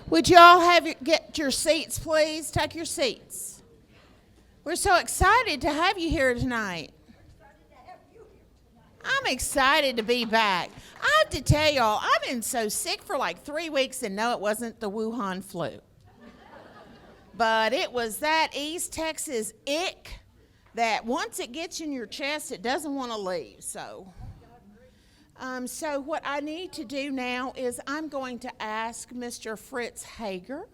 Would you all get your seats, please? Take your seats. We're so excited to have you here tonight. I'm excited to be back. I have to tell y'all, I've been so sick for like 3 weeks, and no, it wasn't the Wuhan flu. But it was that East Texas ick that once it gets in your chest, it doesn't want to leave. So what I need to do now is I'm going to ask Mr. Fritz Hager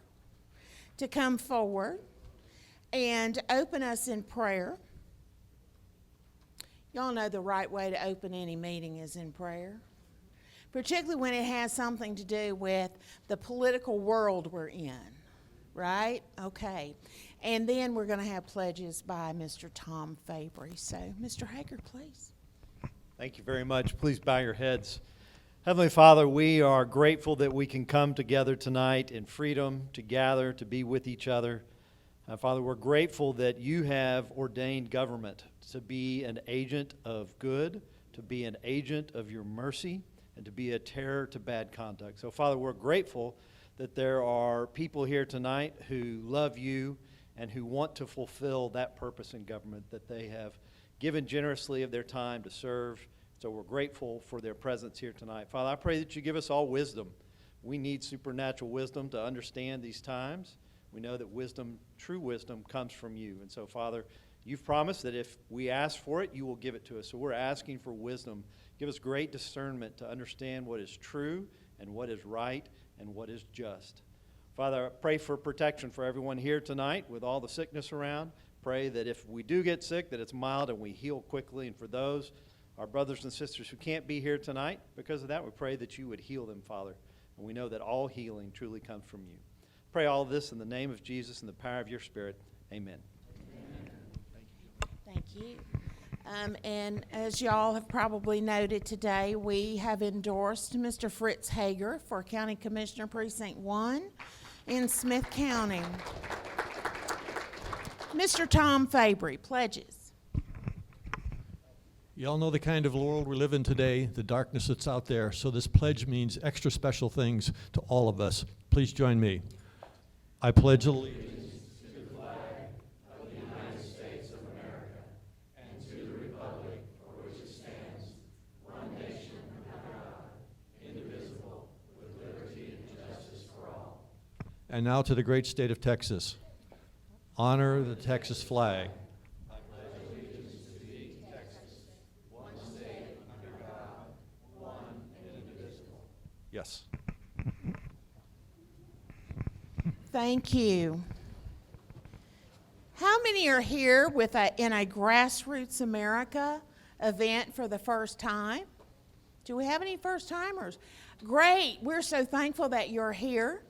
to come forward and open us in prayer. Y'all know the right way to open any meeting is in prayer, particularly when it has something to do with the political world we're in, right? Okay. And then we're going to have pledges by Mr. Tom Fabry. So, Mr. Hager, please. Thank you very much. Please bow your heads. Heavenly Father, we are grateful that we can come together tonight in freedom to gather, to be with each other. Father, we're grateful that you have ordained government to be an agent of good, to be an agent of your mercy, and to be a terror to bad conduct. So, Father, we're grateful that there are people here tonight who love you and who want to fulfill that purpose in government, that they have given generously of their time to serve. So we're grateful for their presence here tonight. Father, I pray that you give us all wisdom. We need supernatural wisdom to understand these times. We know that wisdom, true wisdom, comes from you. And so, Father, you've promised that if we ask for it, you will give it to us. So we're asking for wisdom. Give us great discernment to understand what is true and what is right and what is just. Father, I pray for protection for everyone here tonight with all the sickness around. Pray that if we do get sick, that it's mild and we heal quickly. And for those, our brothers and sisters who can't be here tonight, because of that, we pray that you would heal them, Father. And we know that all healing truly comes from you. Pray all of this in the name of Jesus and the power of your Spirit. Amen. Thank you. And as y'all have probably noted today, we have endorsed Mr. Fritz Hager for County Commissioner Precinct 1 in Smith County. Mr. Tom Fabry, pledges. You all know the kind of world we live in today, the darkness that's out there, so this pledge means extra special things to all of us. Please join me. I pledge allegiance to the flag of the United States of America and to the republic for which it stands, one nation under God, indivisible, with liberty and justice for all. And now to the great state of Texas. Honor the Texas flag. I pledge allegiance to thee, Texas, one state under God, one and indivisible. Yes. Thank you. How many are here in a Grassroots America event for the first time? Do we have any first timers? Great. We're so thankful that you're here.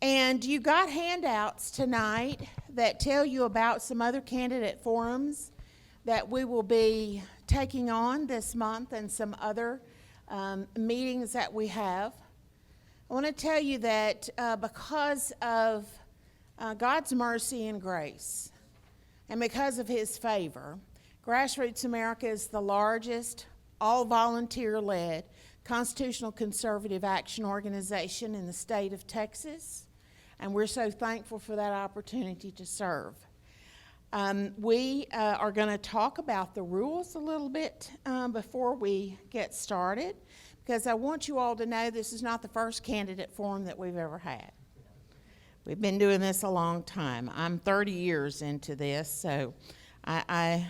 And you got handouts tonight that tell you about some other candidate forums that we will be taking on this month and some other meetings that we have. I want to tell you that because of God's mercy and grace and because of his favor, Grassroots America is the largest, all-volunteer-led, constitutional conservative action organization in the state of Texas, and we're so thankful for that opportunity to serve. We are going to talk about the rules a little bit before we get started, because I want you all to know this is not the first candidate forum that we've ever had. We've been doing this a long time. I'm 30 years into this, so I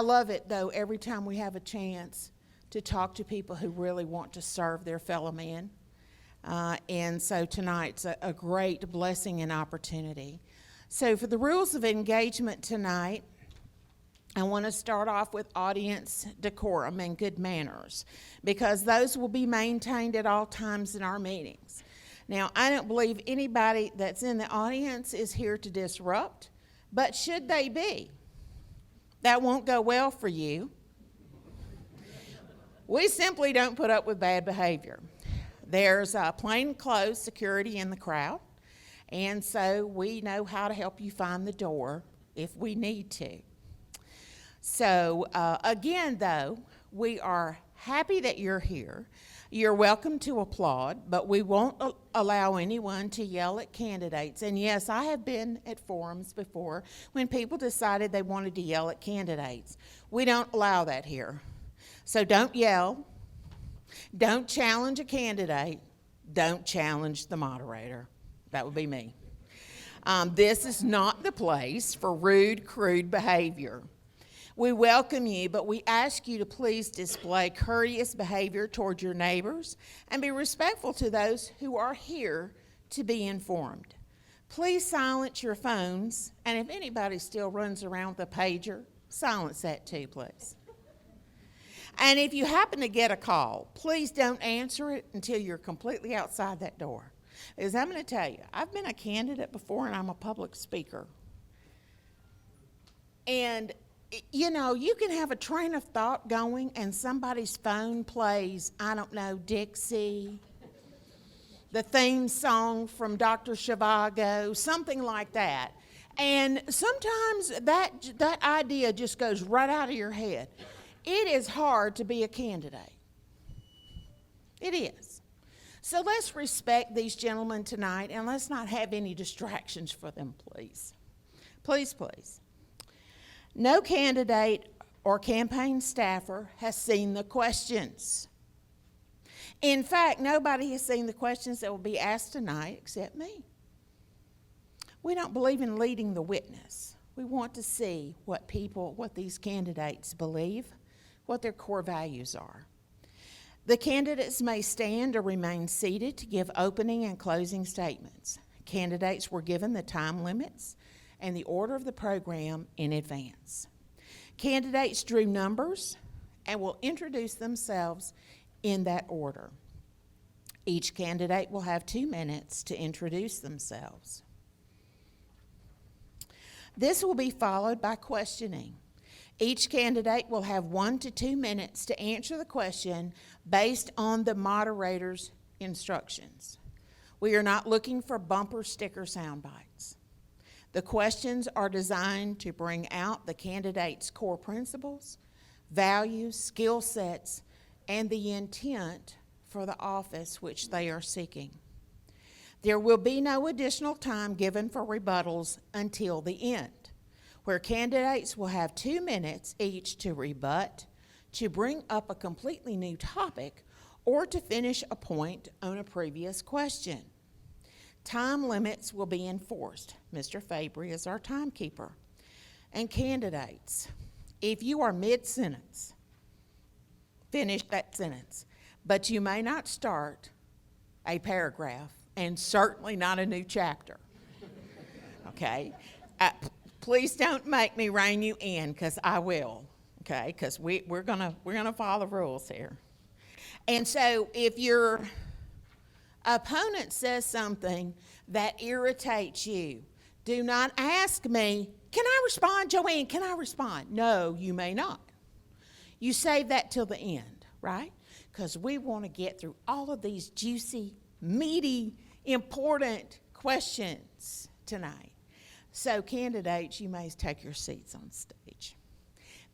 love it, though, every time we have a chance to talk to people who really want to serve their fellow man. And so tonight's a great blessing and opportunity. So for the rules of engagement tonight, I want to start off with audience decorum and good manners, because those will be maintained at all times in our meetings. Now, I don't believe anybody that's in the audience is here to disrupt, but should they be, that won't go well for you. We simply don't put up with bad behavior. There's plainclothes security in the crowd, and so we know how to help you find the door if we need to. So again, though, we are happy that you're here. You're welcome to applaud, but we won't allow anyone to yell at candidates. And yes, I have been at forums before when people decided they wanted to yell at candidates. We don't allow that here. So don't yell. Don't challenge a candidate. Don't challenge the moderator. That would be me. This is not the place for rude, crude behavior. We welcome you, but we ask you to please display courteous behavior toward your neighbors and be respectful to those who are here to be informed. Please silence your phones, and if anybody still runs around with a pager, silence that too, please. And if you happen to get a call, please don't answer it until you're completely outside that door. Because I'm going to tell you, I've been a candidate before and I'm a public speaker. And you know, you can have a train of thought going and somebody's phone plays, I don't know, Dixie, the theme song from Dr. Zhivago, something like that. And sometimes that idea just goes right out of your head. It is hard to be a candidate. It is. So let's respect these gentlemen tonight and let's not have any distractions for them, please. Please, please. No candidate or campaign staffer has seen the questions. In fact, nobody has seen the questions that will be asked tonight except me. We don't believe in leading the witness. We want to see what these candidates believe, what their core values are. The candidates may stand or remain seated to give opening and closing statements. Candidates were given the time limits and the order of the program in advance. Candidates drew numbers and will introduce themselves in that order. Each candidate will have 2 minutes to introduce themselves. This will be followed by questioning. Each candidate will have 1 to 2 minutes to answer the question based on the moderator's instructions. We are not looking for bumper sticker sound bites. The questions are designed to bring out the candidate's core principles, values, skill sets, and the intent for the office which they are seeking. There will be no additional time given for rebuttals until the end, where candidates will have 2 minutes each to rebut, to bring up a completely new topic, or to finish a point on a previous question. Time limits will be enforced. Mr. Fabry is our timekeeper. And candidates, if you are mid-sentence, finish that sentence. But you may not start a paragraph, and certainly not a new chapter. Okay? Please don't make me rein you in, because I will. Okay? Because we're gonna follow the rules here. And so if your opponent says something that irritates you, do not ask me, can I respond, Joanne? Can I respond? No, you may not. You save that till the end, right? Because we want to get through all of these juicy, meaty, important questions tonight. So candidates, you may take your seats on stage.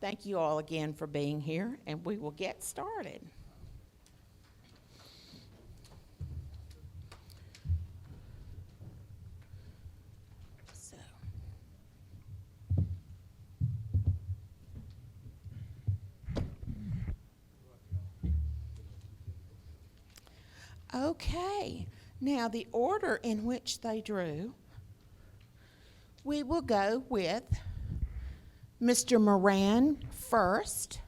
Thank you all again for being here, and we will get started. Okay, now the order in which they drew, we will go with Mr. Moran first,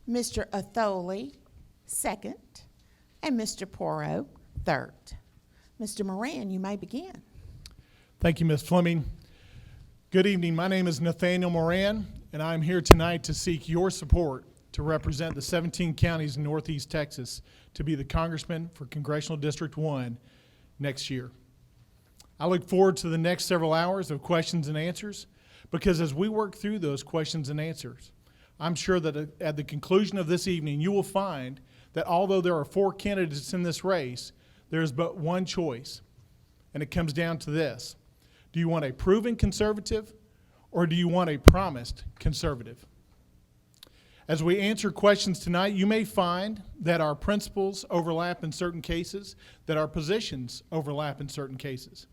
Mr. Atholi second, and Mr. Porro third. Mr. Moran, you may begin. Thank you, Ms. Fleming. Good evening. My name is Nathaniel Moran, and I'm here tonight to seek your support to represent the 17 counties in Northeast Texas to be the congressman for Congressional District 1 next year. I look forward to the next several hours of questions and answers, because as we work through those questions and answers, I'm sure that at the conclusion of this evening, you will find that although there are 4 candidates in this race, there's but one choice, and it comes down to this. Do you want a proven conservative, or do you want a promised conservative? As we answer questions tonight, you may find that our principles overlap in certain cases, that our positions overlap in certain cases.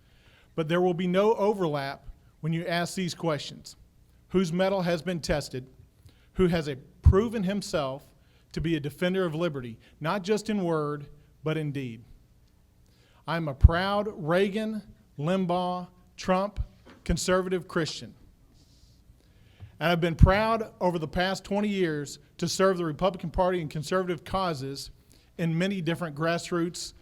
But there will be no overlap when you ask these questions. Whose mettle has been tested? Who has proven himself to be a defender of liberty, not just in word, but in deed? I'm a proud Reagan, Limbaugh, Trump, conservative Christian. And I've been proud over the past 20 years to serve the Republican Party and conservative causes in many different grassroots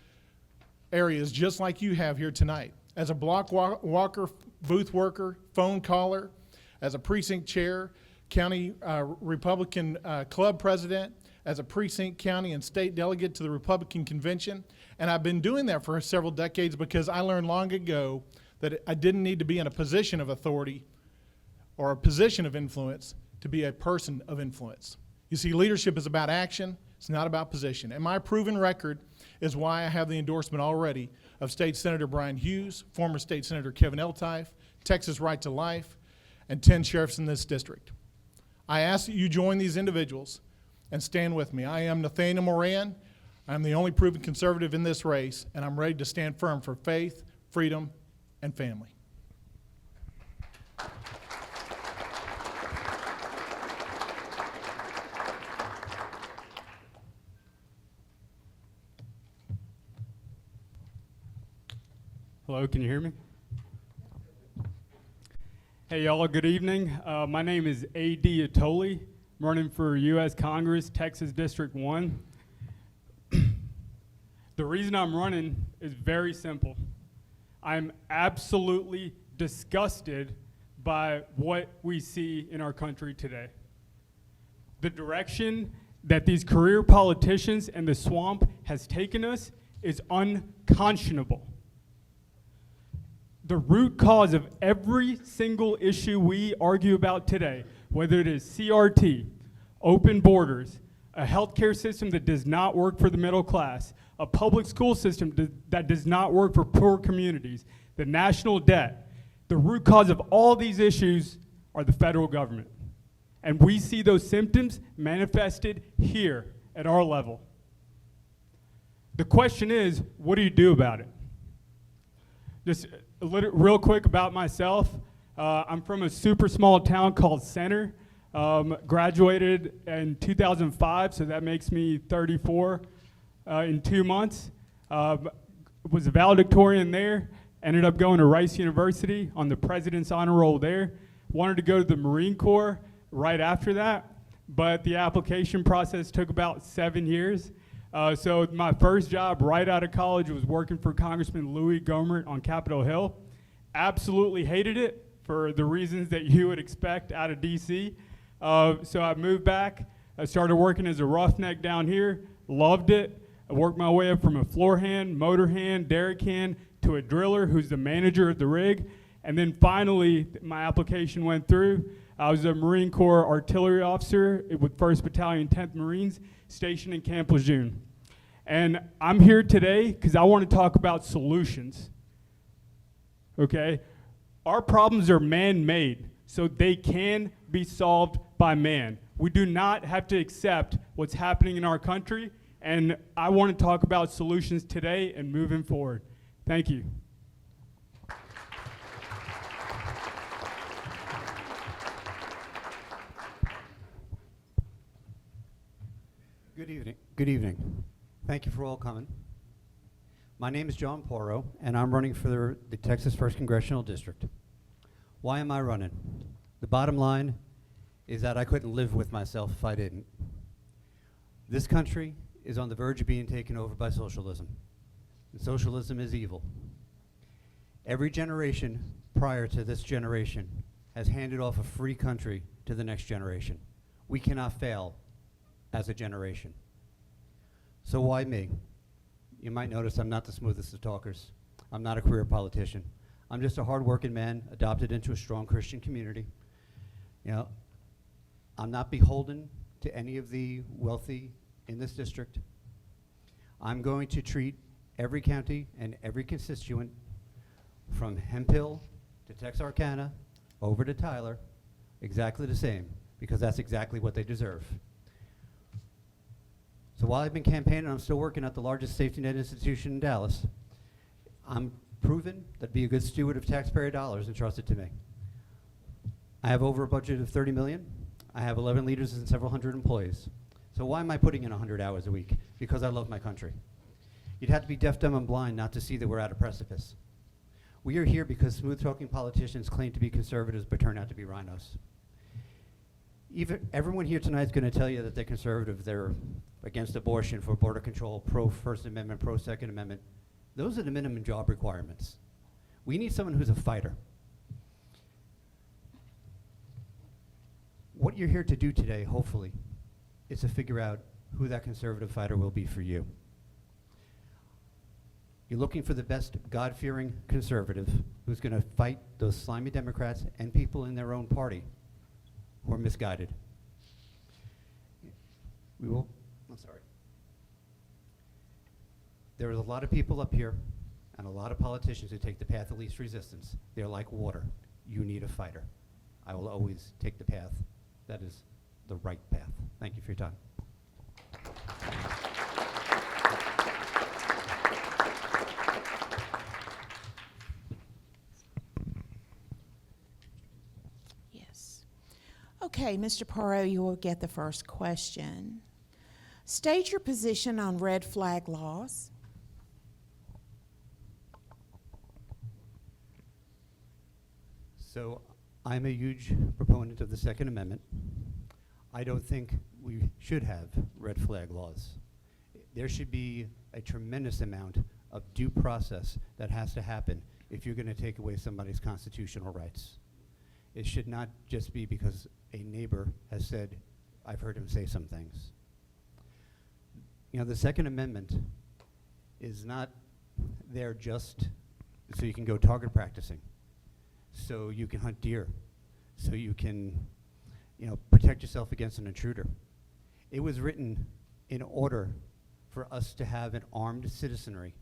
areas, just like you have here tonight. As a block walker, booth worker, phone caller, as a precinct chair, county Republican club president, as a precinct, county, and state delegate to the Republican convention. And I've been doing that for several decades because I learned long ago that I didn't need to be in a position of authority or a position of influence to be a person of influence. You see, leadership is about action. It's not about position. And my proven record is why I have the endorsement already of State Senator Brian Hughes, former State Senator Kevin Eltife, Texas Right to Life, and 10 sheriffs in this district. I ask that you join these individuals and stand with me. I am Nathaniel Moran. I'm the only proven conservative in this race, and I'm ready to stand firm for faith, freedom, and family. Hello, can you hear me? Hey, y'all, good evening. My name is A.D. Atoli. I'm running for U.S. Congress, Texas District 1. The reason I'm running is very simple. I'm absolutely disgusted by what we see in our country today. The direction that these career politicians and the swamp has taken us is unconscionable. The root cause of every single issue we argue about today, whether it is CRT, open borders, a healthcare system that does not work for the middle class, a public school system that does not work for poor communities, the national debt, the root cause of all these issues are the federal government. And we see those symptoms manifested here at our level. The question is, what do you do about it? Just real quick about myself. I'm from a super small town called Center. Graduated in 2005, so that makes me 34 in 2 months. Was a valedictorian there. Ended up going to Rice University on the President's Honor Roll there. Wanted to go to the Marine Corps right after that, but the application process took about 7 years. So my first job right out of college was working for Congressman Louis Gohmert on Capitol Hill. Absolutely hated it for the reasons that you would expect out of DC. So I moved back. I started working as a roughneck down here. Loved it. I worked my way up from a floor hand, motor hand, derrick hand, to a driller who's the manager of the rig. And then finally, my application went through. I was a Marine Corps artillery officer with 1st Battalion, 10th Marines, stationed in Camp Lejeune. And I'm here today because I want to talk about solutions. Okay? Our problems are man-made, so they can be solved by man. We do not have to accept what's happening in our country, and I want to talk about solutions today and moving forward. Thank you. Good evening. Good evening. Thank you for all coming. My name is John Porro, and I'm running for the Texas 1st Congressional District. Why am I running? The bottom line is that I couldn't live with myself if I didn't. This country is on the verge of being taken over by socialism, and socialism is evil. Every generation prior to this generation has handed off a free country to the next generation. We cannot fail as a generation. So why me? You might notice I'm not the smoothest of talkers. I'm not a career politician. I'm just a hard-working man adopted into a strong Christian community. You know, I'm not beholden to any of the wealthy in this district. I'm going to treat every county and every constituent from Hemphill to Texarkana over to Tyler exactly the same, because that's exactly what they deserve. So while I've been campaigning, I'm still working at the largest safety net institution in Dallas. I'm proven to be a good steward of taxpayer dollars and trust it to me. I have over a budget of $30 million. I have 11 leaders and several hundred employees. So why am I putting in 100 hours a week? Because I love my country. You'd have to be deaf, dumb, and blind not to see that we're at a precipice. We are here because smooth-talking politicians claim to be conservatives but turn out to be rhinos. Everyone here tonight is going to tell you that they're conservative, they're against abortion, for border control, pro-First Amendment, pro-Second Amendment. Those are the minimum job requirements. We need someone who's a fighter. What you're here to do today, hopefully, is to figure out who that conservative fighter will be for you. You're looking for the best God-fearing conservative who's going to fight those slimy Democrats and people in their own party who are misguided. I'm sorry. There is a lot of people up here and a lot of politicians who take the path of least resistance. They're like water. You need a fighter. I will always take the path that is the right path. Thank you for your time. Yes. Okay, Mr. Porro, you will get the first question. State your position on red flag laws. So I'm a huge proponent of the Second Amendment. I don't think we should have red flag laws. There should be a tremendous amount of due process that has to happen if you're going to take away somebody's constitutional rights. It should not just be because a neighbor has said, I've heard him say some things. You know, the Second Amendment is not there just so you can go target practicing, so you can hunt deer, so you can, protect yourself against an intruder. It was written in order for us to have an armed citizenry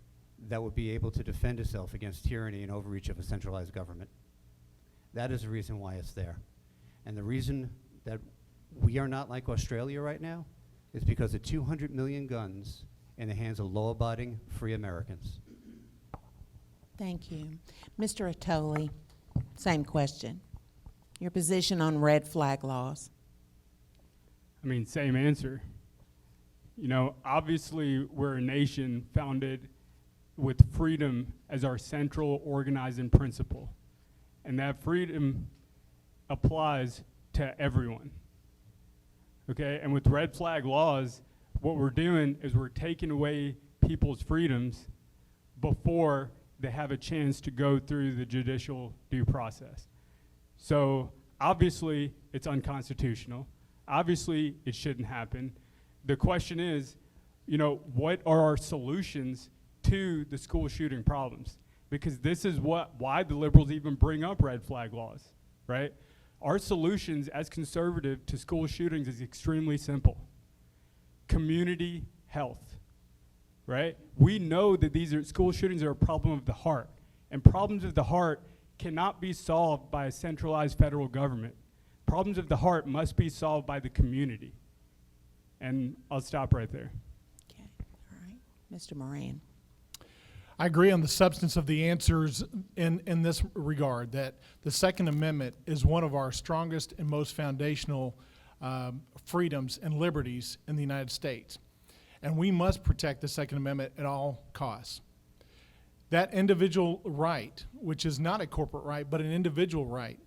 that would be able to defend itself against tyranny and overreach of a centralized government. That is the reason why it's there. And the reason that we are not like Australia right now is because of 200 million guns in the hands of law-abiding, free Americans. Thank you. Mr. Attoli, same question. Your position on red flag laws. I mean, same answer. Obviously, we're a nation founded with freedom as our central organizing principle. And that freedom applies to everyone. Okay, and with red flag laws, what we're doing is we're taking away people's freedoms before they have a chance to go through the judicial due process. So obviously it's unconstitutional. Obviously it shouldn't happen. The question is, what are our solutions to the school shooting problems? Because this is why the liberals even bring up red flag laws, right? Our solutions as conservative to school shootings is extremely simple. Community health, right? We know that school shootings are a problem of the heart, and problems of the heart cannot be solved by a centralized federal government. Problems of the heart must be solved by the community. And I'll stop right there. Okay, all right. Mr. Moran. I agree on the substance of the answers in this regard, that the Second Amendment is one of our strongest and most foundational freedoms and liberties in the United States. And we must protect the Second Amendment at all costs. That individual right, which is not a corporate right, but an individual right,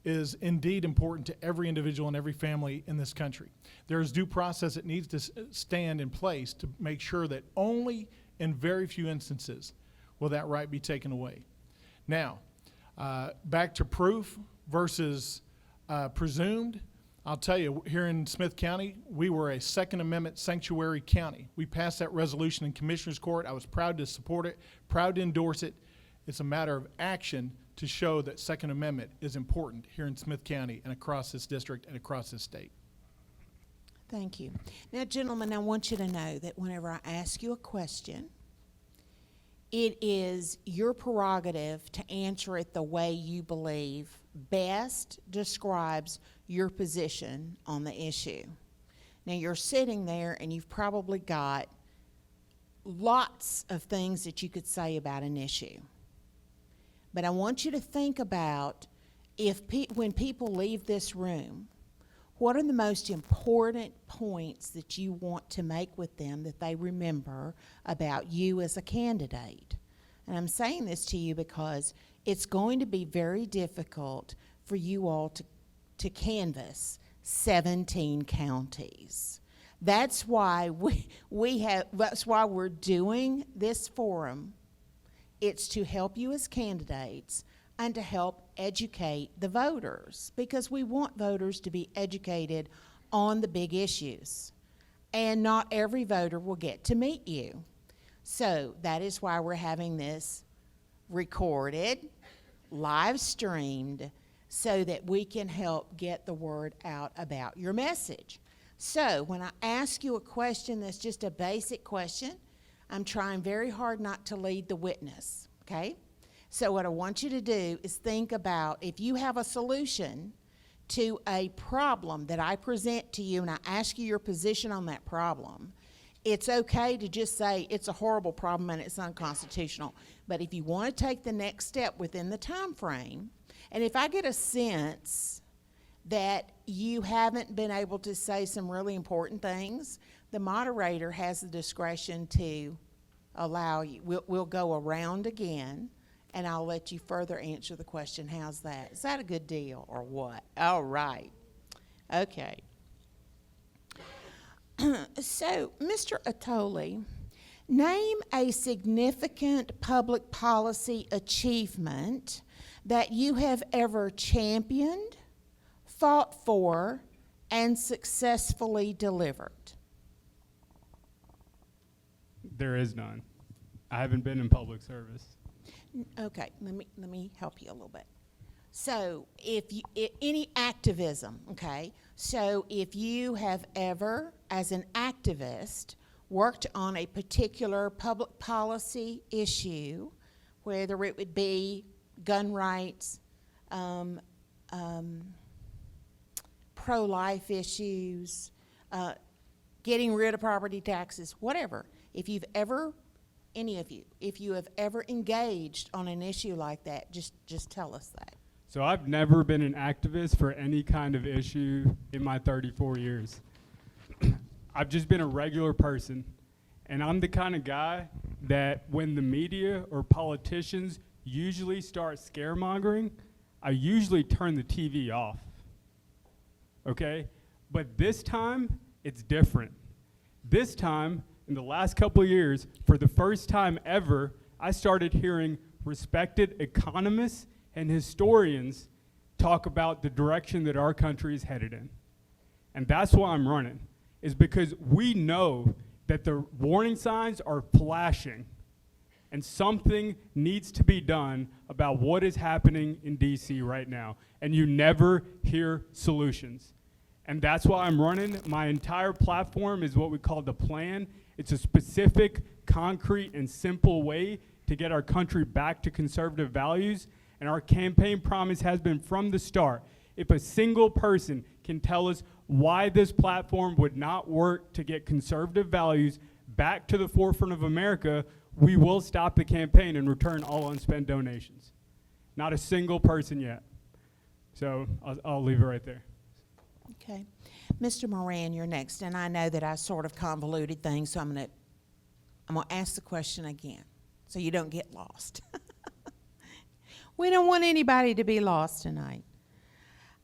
is indeed important to every individual and every family in this country. There is due process that needs to stand in place to make sure that only in very few instances will that right be taken away. Now, back to proof versus presumed. I'll tell you, here in Smith County, we were a Second Amendment sanctuary county. We passed that resolution in Commissioner's Court. I was proud to support it, proud to endorse it. It's a matter of action to show that Second Amendment is important here in Smith County and across this district and across this state. Thank you. Now, gentlemen, I want you to know that whenever I ask you a question, it is your prerogative to answer it the way you believe best describes your position on the issue. Now you're sitting there and you've probably got lots of things that you could say about an issue. But I want you to think about when people leave this room, what are the most important points that you want to make with them that they remember about you as a candidate? And I'm saying this to you because it's going to be very difficult for you all to canvass 17 counties. That's why that's why we're doing this forum. It's to help you as candidates and to help educate the voters, because we want voters to be educated on the big issues. And not every voter will get to meet you. So that is why we're having this recorded, live streamed, so that we can help get the word out about your message. So when I ask you a question that's just a basic question, I'm trying very hard not to lead the witness, okay? So what I want you to do is think about, if you have a solution to a problem that I present to you and I ask you your position on that problem, it's okay to just say it's a horrible problem and it's unconstitutional. But if you want to take the next step within the time frame, and if I get a sense that you haven't been able to say some really important things, the moderator has the discretion to allow you. We'll go around again, and I'll let you further answer the question. How's that? Is that a good deal or what? All right. Okay. So, Mr. Atoli, name a significant public policy achievement that you have ever championed, fought for, and successfully delivered. There is none. I haven't been in public service. Okay, let me help you a little bit. So, any activism, okay? So, if you have ever, as an activist, worked on a particular public policy issue, whether it would be gun rights, pro-life issues, getting rid of property taxes, whatever. If you've ever, any of you, if you have ever engaged on an issue like that, just tell us that. So I've never been an activist for any kind of issue in my 34 years. I've just been a regular person, and I'm the kind of guy that when the media or politicians usually start scaremongering, I usually turn the TV off, okay? But this time, it's different. This time, in the last couple of years, for the first time ever, I started hearing respected economists and historians talk about the direction that our country is headed in. And that's why I'm running, is because we know that the warning signs are flashing and something needs to be done about what is happening in DC right now. And you never hear solutions. And that's why I'm running. My entire platform is what we call the plan. It's a specific, concrete, and simple way to get our country back to conservative values. And our campaign promise has been from the start, if a single person can tell us why this platform would not work to get conservative values back to the forefront of America, we will stop the campaign and return all unspent donations. Not a single person yet. So I'll leave it right there. Okay. Mr. Moran, you're next. And I know that I sort of convoluted things, so I'm going to ask the question again so you don't get lost. We don't want anybody to be lost tonight.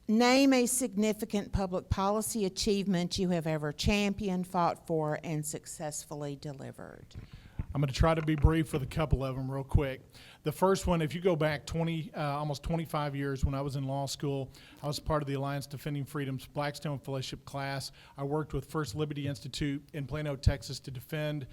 Name a significant public policy achievement you have ever championed, fought for, and successfully delivered. I'm going to try to be brief with a couple of them real quick. The first one, if you go back almost 25 years when I was in law school, I was part of the Alliance Defending Freedom's Blackstone Fellowship class. I worked with First Liberty Institute in Plano, Texas to defend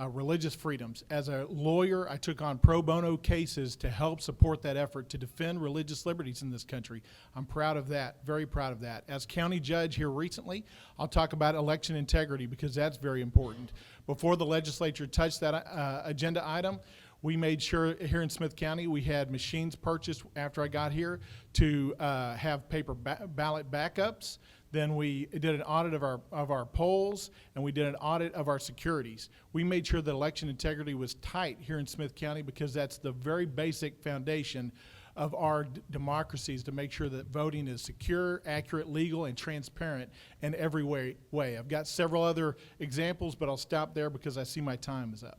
religious freedoms. As a lawyer, I took on pro bono cases to help support that effort to defend religious liberties in this country. I'm proud of that, very proud of that. As county judge here recently, I'll talk about election integrity because that's very important. Before the legislature touched that agenda item, we made sure here in Smith County we had machines purchased after I got here to have paper ballot backups. Then we did an audit of our polls, and we did an audit of our securities. We made sure that election integrity was tight here in Smith County because that's the very basic foundation of our democracies, to make sure that voting is secure, accurate, legal, and transparent in every way. I've got several other examples, but I'll stop there because I see my time is up.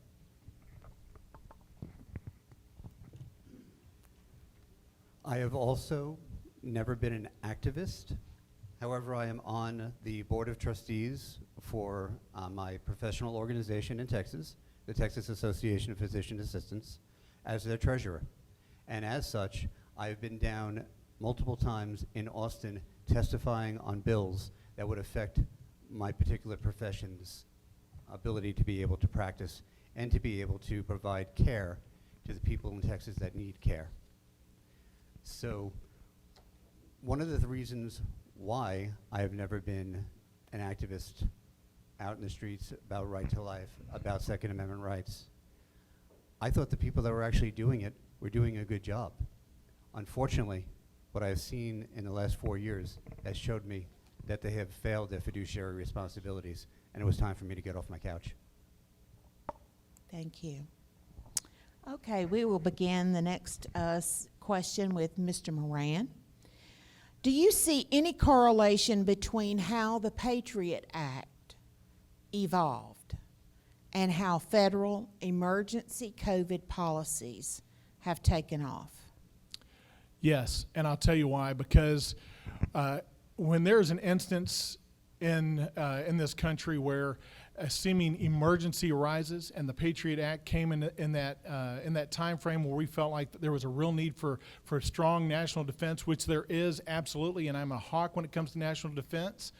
I have also never been an activist. However, I am on the Board of Trustees for my professional organization in Texas, the Texas Association of Physician Assistants, as their treasurer. And as such, I've been down multiple times in Austin testifying on bills that would affect my particular profession's ability to be able to practice and to be able to provide care to the people in Texas that need care. So one of the reasons why I have never been an activist out in the streets about right to life, about Second Amendment rights, I thought the people that were actually doing it were doing a good job. Unfortunately, what I've seen in the last 4 years has showed me that they have failed their fiduciary responsibilities, and it was time for me to get off my couch. Thank you. Okay, we will begin the next question with Mr. Moran. Do you see any correlation between how the Patriot Act evolved and how federal emergency COVID policies have taken off? Yes, and I'll tell you why. Because when there's an instance in this country where a seeming emergency arises, and the Patriot Act came in that time frame where we felt like there was a real need for strong national defense, which there is absolutely, and I'm a hawk when it comes to national defense,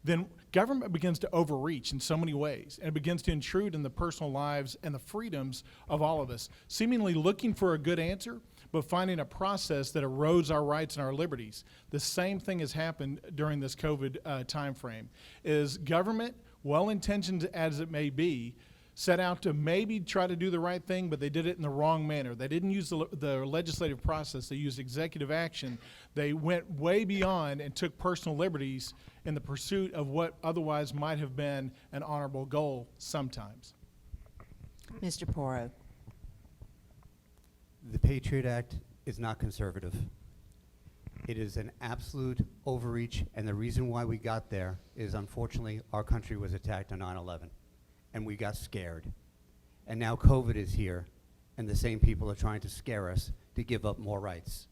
then government begins to overreach in so many ways, and it begins to intrude in the personal lives and the freedoms of all of us, seemingly looking for a good answer, but finding a process that erodes our rights and our liberties. The same thing has happened during this COVID time frame. Is government, well-intentioned as it may be, set out to maybe try to do the right thing, but they did it in the wrong manner. They didn't use the legislative process. They used executive action. They went way beyond and took personal liberties in the pursuit of what otherwise might have been an honorable goal sometimes. Mr. Porro. The Patriot Act is not conservative. It is an absolute overreach, and the reason why we got there is, unfortunately, our country was attacked on 9/11, and we got scared. And now COVID is here, and the same people are trying to scare us to give up more rights.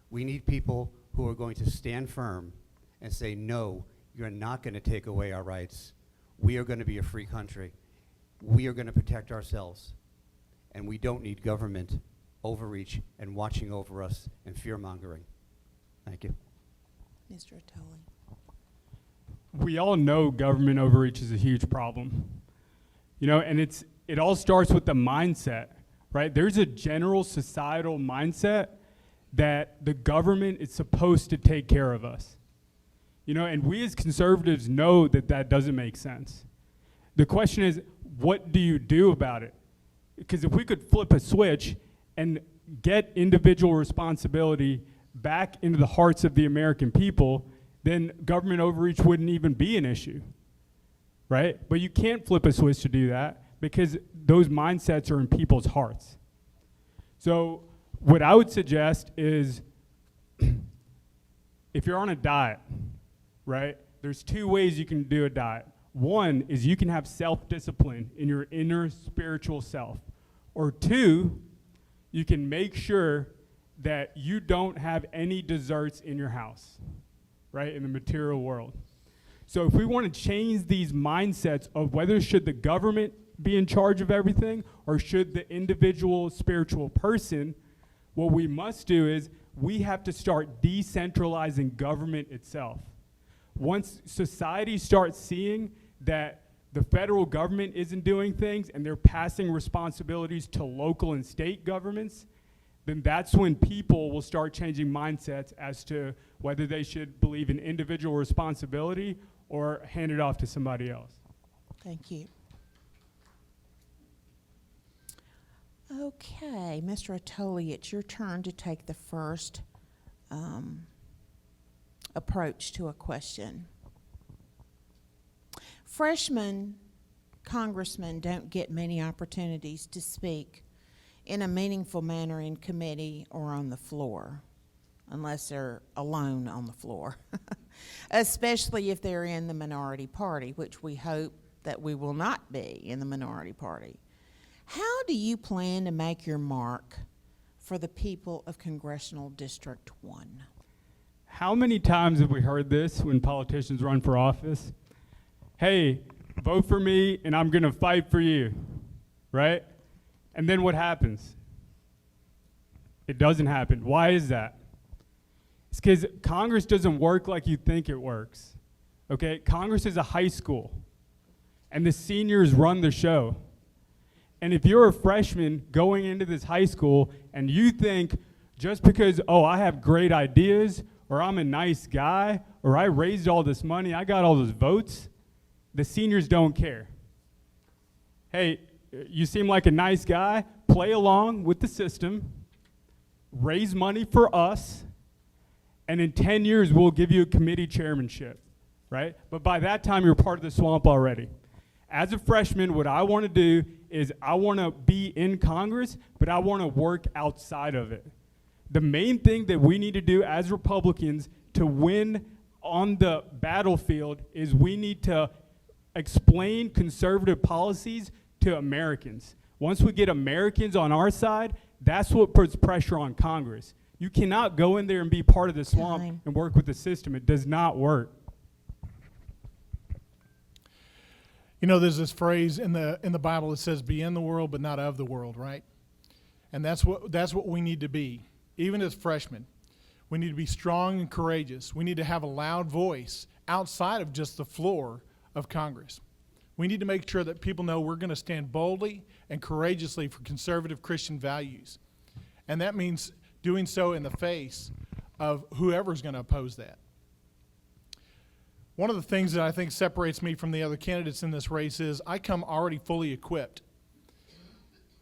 We need people who are going to stand firm and say, no, you're not going to take away our rights. We are going to be a free country. We are going to protect ourselves, and we don't need government overreach and watching over us and fear-mongering. Thank you. Mr. Attoli. We all know government overreach is a huge problem. You know, and it all starts with the mindset, right? There's a general societal mindset that the government is supposed to take care of us. You know, and we as conservatives know that that doesn't make sense. The question is, what do you do about it? Because if we could flip a switch and get individual responsibility back into the hearts of the American people, then government overreach wouldn't even be an issue, right? But you can't flip a switch to do that because those mindsets are in people's hearts. So what I would suggest is if you're on a diet, right, there's two ways you can do a diet. One is you can have self-discipline in your inner spiritual self. Or two, you can make sure that you don't have any desserts in your house, right, in the material world. So if we want to change these mindsets of whether should the government be in charge of everything or should the individual spiritual person, what we must do is we have to start decentralizing government itself. Once society starts seeing that the federal government isn't doing things and they're passing responsibilities to local and state governments, then that's when people will start changing mindsets as to whether they should believe in individual responsibility or hand it off to somebody else. Thank you. Okay, Mr. Attoli, it's your turn to take the first approach to a question. Freshmen congressmen don't get many opportunities to speak in a meaningful manner in committee or on the floor, unless they're alone on the floor, especially if they're in the minority party, which we hope that we will not be in the minority party. How do you plan to make your mark for the people of Congressional District 1? How many times have we heard this when politicians run for office? Hey, vote for me and I'm going to fight for you, right? And then what happens? It doesn't happen. Why is that? It's because Congress doesn't work like you think it works, okay? Congress is a high school, and the seniors run the show. And if you're a freshman going into this high school and you think just because, oh, I have great ideas, or I'm a nice guy, or I raised all this money, I got all those votes, the seniors don't care. Hey, you seem like a nice guy, play along with the system, raise money for us, and in 10 years we'll give you a committee chairmanship, right? But by that time you're part of the swamp already. As a freshman, what I want to do is I want to be in Congress, but I want to work outside of it. The main thing that we need to do as Republicans to win on the battlefield is we need to explain conservative policies to Americans. Once we get Americans on our side, that's what puts pressure on Congress. You cannot go in there and be part of the swamp Time. and work with the system. It does not work. You know, there's this phrase in the Bible that says, "Be in the world, but not of the world," right? And that's what we need to be. Even as freshmen, we need to be strong and courageous. We need to have a loud voice outside of just the floor of Congress. We need to make sure that people know we're going to stand boldly and courageously for conservative Christian values. And that means doing so in the face of whoever's going to oppose that. One of the things that I think separates me from the other candidates in this race is I come already fully equipped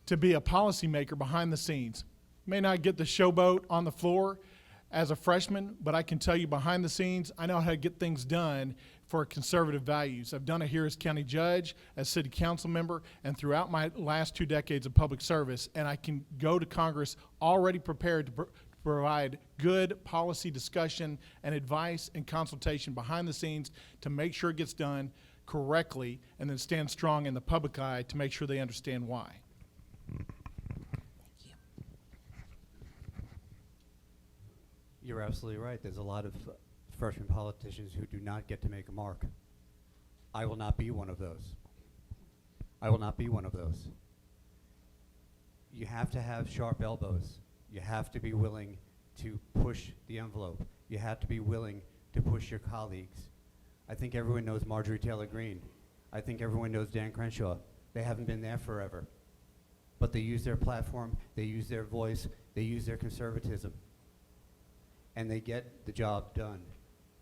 to be a policymaker behind the scenes. May not get the showboat on the floor as a freshman, but I can tell you behind the scenes, I know how to get things done for conservative values. I've done it here as county judge, as city council member, and throughout my last 2 decades of public service, and I can go to Congress already prepared to provide good policy discussion and advice and consultation behind the scenes to make sure it gets done correctly, and then stand strong in the public eye to make sure they understand why. You're absolutely right. There's a lot of freshman politicians who do not get to make a mark. I will not be one of those. I will not be one of those. You have to have sharp elbows. You have to be willing to push the envelope. You have to be willing to push your colleagues. I think everyone knows Marjorie Taylor Greene. I think everyone knows Dan Crenshaw. They haven't been there forever. But they use their platform, they use their voice, they use their conservatism, and they get the job done.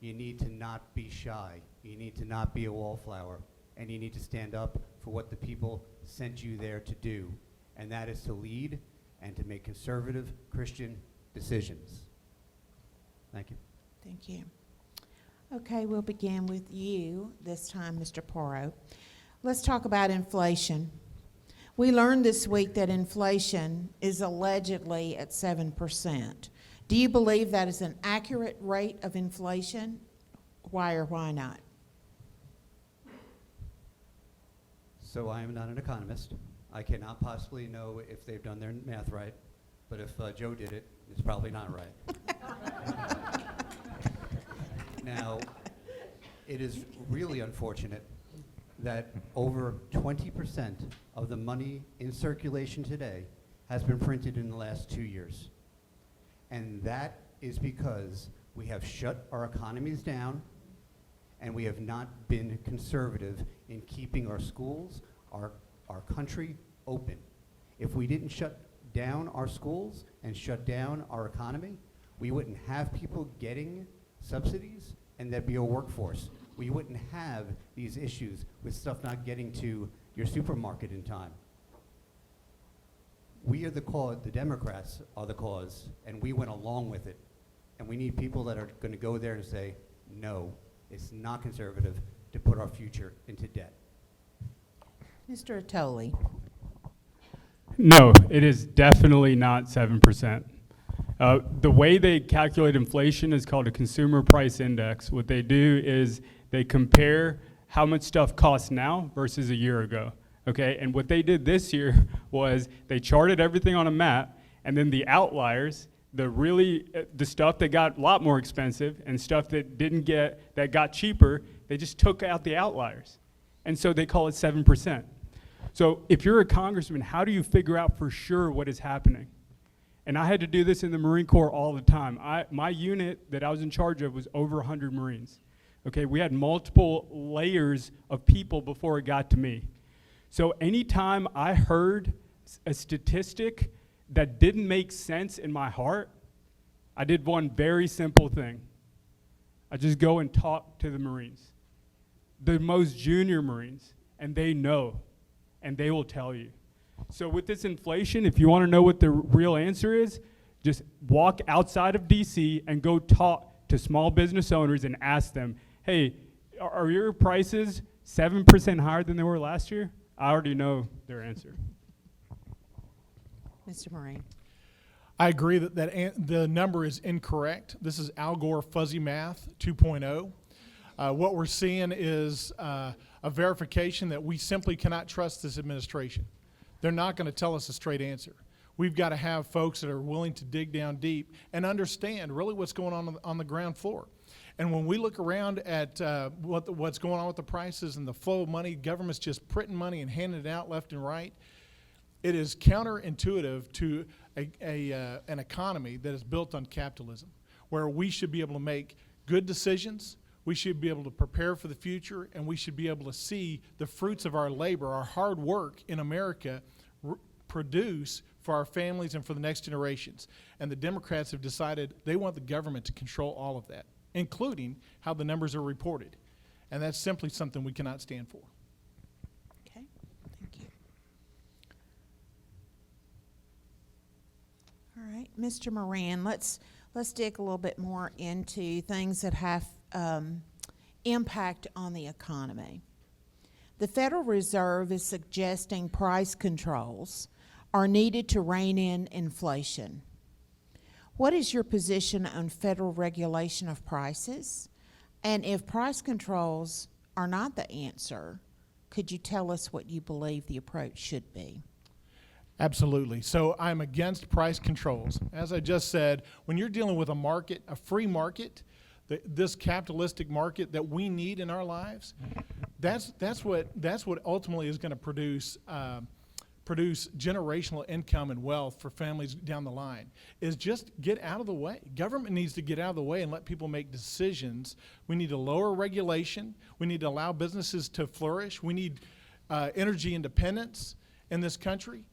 You need to not be shy. You need to not be a wallflower. And you need to stand up for what the people sent you there to do. And that is to lead and to make conservative Christian decisions. Thank you. Thank you. Okay, we'll begin with you this time, Mr. Porro. Let's talk about inflation. We learned this week that inflation is allegedly at 7%. Do you believe that is an accurate rate of inflation? Why or why not? So I am not an economist. I cannot possibly know if they've done their math right, but if Joe did it, it's probably not right. Now, it is really unfortunate that over 20% of the money in circulation today has been printed in the last 2 years. And that is because we have shut our economies down and we have not been conservative in keeping our schools, our country open. If we didn't shut down our schools and shut down our economy, we wouldn't have people getting subsidies and there'd be a workforce. We wouldn't have these issues with stuff not getting to your supermarket in time. We are the cause, the Democrats are the cause, and we went along with it. And we need people that are going to go there and say, no, it's not conservative, to put our future into debt. Mr. Atoli. No, it is definitely not 7%. The way they calculate inflation is called a consumer price index. What they do is they compare how much stuff costs now versus a year ago. Okay, and what they did this year was they charted everything on a map, and then the outliers, the stuff that got a lot more expensive and stuff that got cheaper, they just took out the outliers. And so they call it 7%. So if you're a congressman, how do you figure out for sure what is happening? And I had to do this in the Marine Corps all the time. My unit that I was in charge of was over 100 Marines. Okay, we had multiple layers of people before it got to me. So anytime I heard a statistic that didn't make sense in my heart, I did one very simple thing. I just go and talk to the Marines, the most junior Marines, and they know, and they will tell you. So with this inflation, if you want to know what the real answer is, just walk outside of DC and go talk to small business owners and ask them, hey, are your prices 7% higher than they were last year? I already know their answer. Mr. Murray. I agree that the number is incorrect. This is Al Gore fuzzy math 2.0. What we're seeing is a verification that we simply cannot trust this administration. They're not going to tell us a straight answer. We've got to have folks that are willing to dig down deep and understand really what's going on the ground floor. And when we look around at what's going on with the prices and the flow of money, government's just printing money and handing it out left and right, it is counterintuitive to an economy that is built on capitalism, where we should be able to make good decisions, we should be able to prepare for the future, and we should be able to see the fruits of our labor, our hard work in America produce for our families and for the next generations. And the Democrats have decided they want the government to control all of that, including how the numbers are reported. And that's simply something we cannot stand for. Okay, thank you. All right, Mr. Moran, let's dig a little bit more into things that have impact on the economy. The Federal Reserve is suggesting price controls are needed to rein in inflation. What is your position on federal regulation of prices? And if price controls are not the answer, could you tell us what you believe the approach should be? Absolutely. So I'm against price controls. As I just said, when you're dealing with a market, a free market, this capitalistic market that we need in our lives, that's what ultimately is going to produce generational income and wealth for families down the line, is just get out of the way. Government needs to get out of the way and let people make decisions. We need to lower regulation. We need to allow businesses to flourish. We need energy independence in this country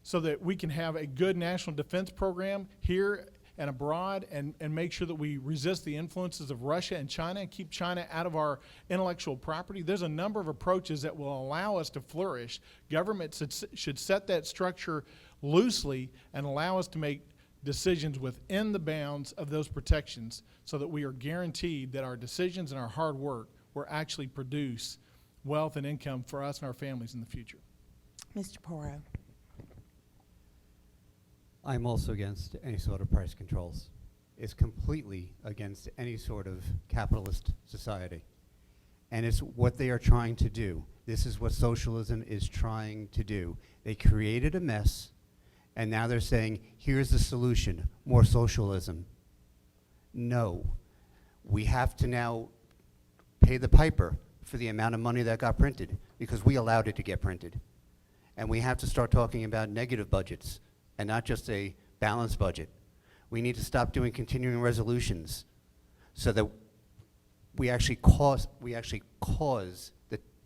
so that we can have a good national defense program here and abroad, and make sure that we resist the influences of Russia and China and keep China out of our intellectual property. There's a number of approaches that will allow us to flourish. Government should set that structure loosely and allow us to make decisions within the bounds of those protections so that we are guaranteed that our decisions and our hard work will actually produce wealth and income for us and our families in the future. Mr. Porro. I'm also against any sort of price controls. It's completely against any sort of capitalist society. And it's what they are trying to do. This is what socialism is trying to do. They created a mess, and now they're saying, here's the solution, more socialism. No. We have to now pay the piper for the amount of money that got printed, because we allowed it to get printed. And we have to start talking about negative budgets, and not just a balanced budget. We need to stop doing continuing resolutions so that we actually cause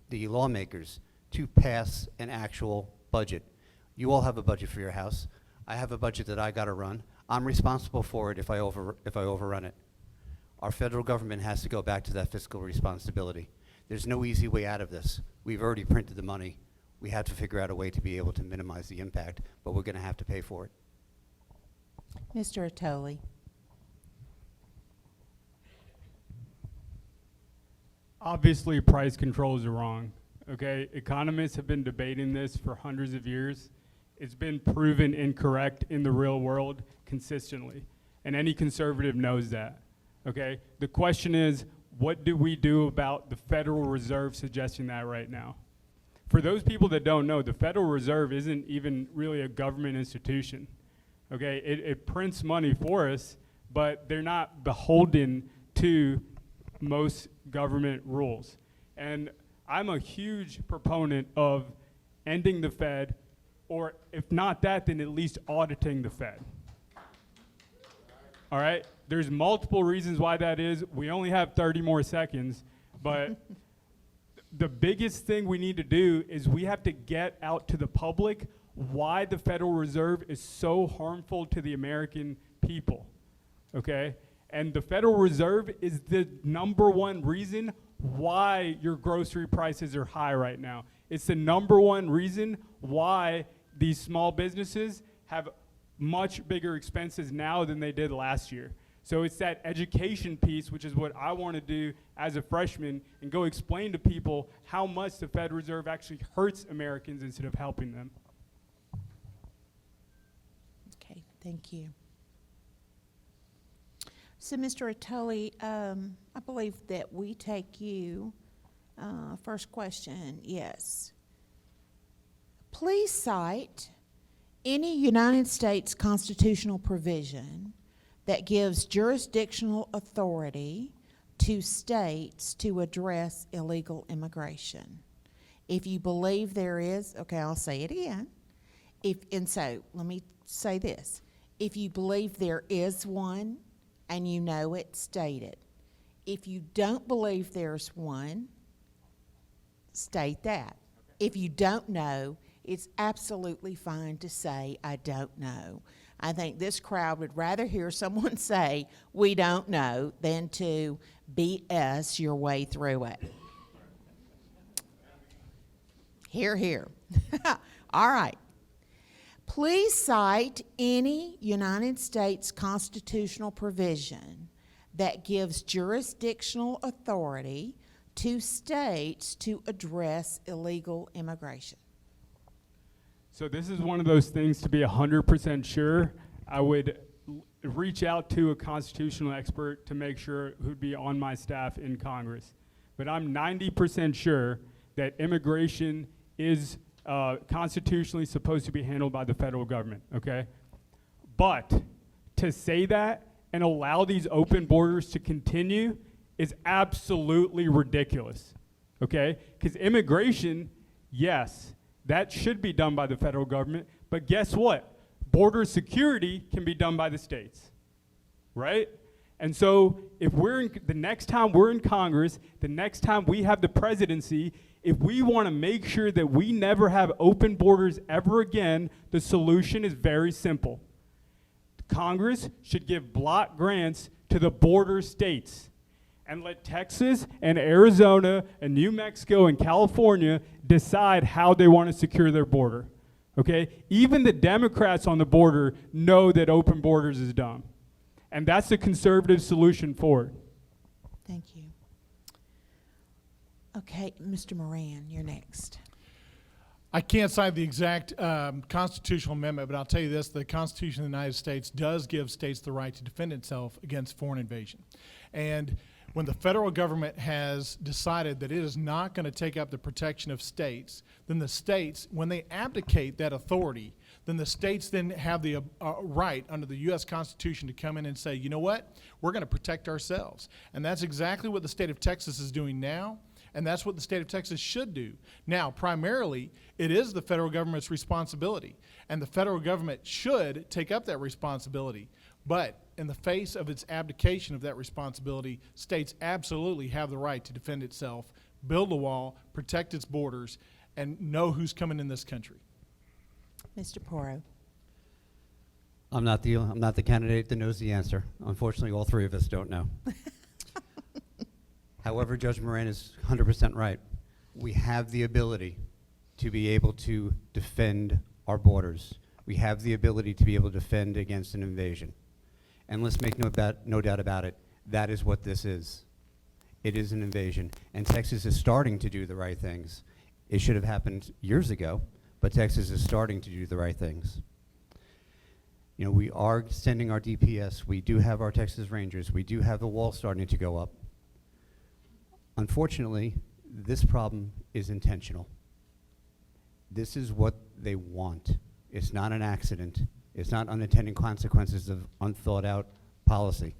the lawmakers to pass an actual budget. You all have a budget for your house. I have a budget that I gotta run. I'm responsible for it if I overrun it. Our federal government has to go back to that fiscal responsibility. There's no easy way out of this. We've already printed the money. We have to figure out a way to be able to minimize the impact, but we're going to have to pay for it. Mr. Atoli. Obviously, price controls are wrong, okay? Economists have been debating this for hundreds of years. It's been proven incorrect in the real world consistently, and any conservative knows that, okay? The question is, what do we do about the Federal Reserve suggesting that right now? For those people that don't know, the Federal Reserve isn't even really a government institution, okay? It prints money for us, but they're not beholden to most government rules. And I'm a huge proponent of ending the Fed, or if not that, then at least auditing the Fed. All right? There's multiple reasons why that is. We only have 30 more seconds, but the biggest thing we need to do is we have to get out to the public why the Federal Reserve is so harmful to the American people, okay? And the Federal Reserve is the #1 reason why your grocery prices are high right now. It's the #1 reason why these small businesses have much bigger expenses now than they did last year. So it's that education piece, which is what I want to do as a freshman, and go explain to people how much the Federal Reserve actually hurts Americans instead of helping them. Okay, thank you. So, Mr. Atoli, I believe that we take you. First question, yes. Please cite any United States constitutional provision that gives jurisdictional authority to states to address illegal immigration. If you believe there is, okay, I'll say it again. And so, let me say this. If you believe there is one and you know it, state it. If you don't believe there's one, state that. If you don't know, it's absolutely fine to say, I don't know. I think this crowd would rather hear someone say, we don't know, than to BS your way through it. Hear, hear. All right. Please cite any United States constitutional provision that gives jurisdictional authority to states to address illegal immigration. So this is one of those things, to be 100% sure, I would reach out to a constitutional expert to make sure who'd be on my staff in Congress. But I'm 90% sure that immigration is constitutionally supposed to be handled by the federal government, okay? But to say that and allow these open borders to continue is absolutely ridiculous, okay? Because immigration, yes, that should be done by the federal government, but guess what? Border security can be done by the states, right? And so if the next time we're in Congress, the next time we have the presidency, if we want to make sure that we never have open borders ever again, the solution is very simple. Congress should give block grants to the border states and let Texas and Arizona and New Mexico and California decide how they want to secure their border, okay? Even the Democrats on the border know that open borders is dumb. And that's the conservative solution for it. Thank you. Okay, Mr. Moran, you're next. I can't cite the exact constitutional amendment, but I'll tell you this, the Constitution of the United States does give states the right to defend itself against foreign invasion. And when the federal government has decided that it is not going to take up the protection of states, then the states, when they abdicate that authority, then the states then have the right under the U.S. Constitution to come in and say, you know what, we're going to protect ourselves. And that's exactly what the state of Texas is doing now, and that's what the state of Texas should do. Now, primarily, it is the federal government's responsibility, and the federal government should take up that responsibility. But in the face of its abdication of that responsibility, states absolutely have the right to defend itself, build a wall, protect its borders, and know who's coming in this country. Mr. Porro. I'm not the candidate that knows the answer. Unfortunately, all three of us don't know. However, Judge Moran is 100% right. We have the ability to be able to defend our borders. We have the ability to be able to defend against an invasion. And let's make no doubt about it, that is what this is. It is an invasion, and Texas is starting to do the right things. It should have happened years ago, but Texas is starting to do the right things. You know, we are extending our DPS. We do have our Texas Rangers. We do have the wall starting to go up. Unfortunately, this problem is intentional. This is what they want. It's not an accident. It's not unintended consequences of unthought out policy.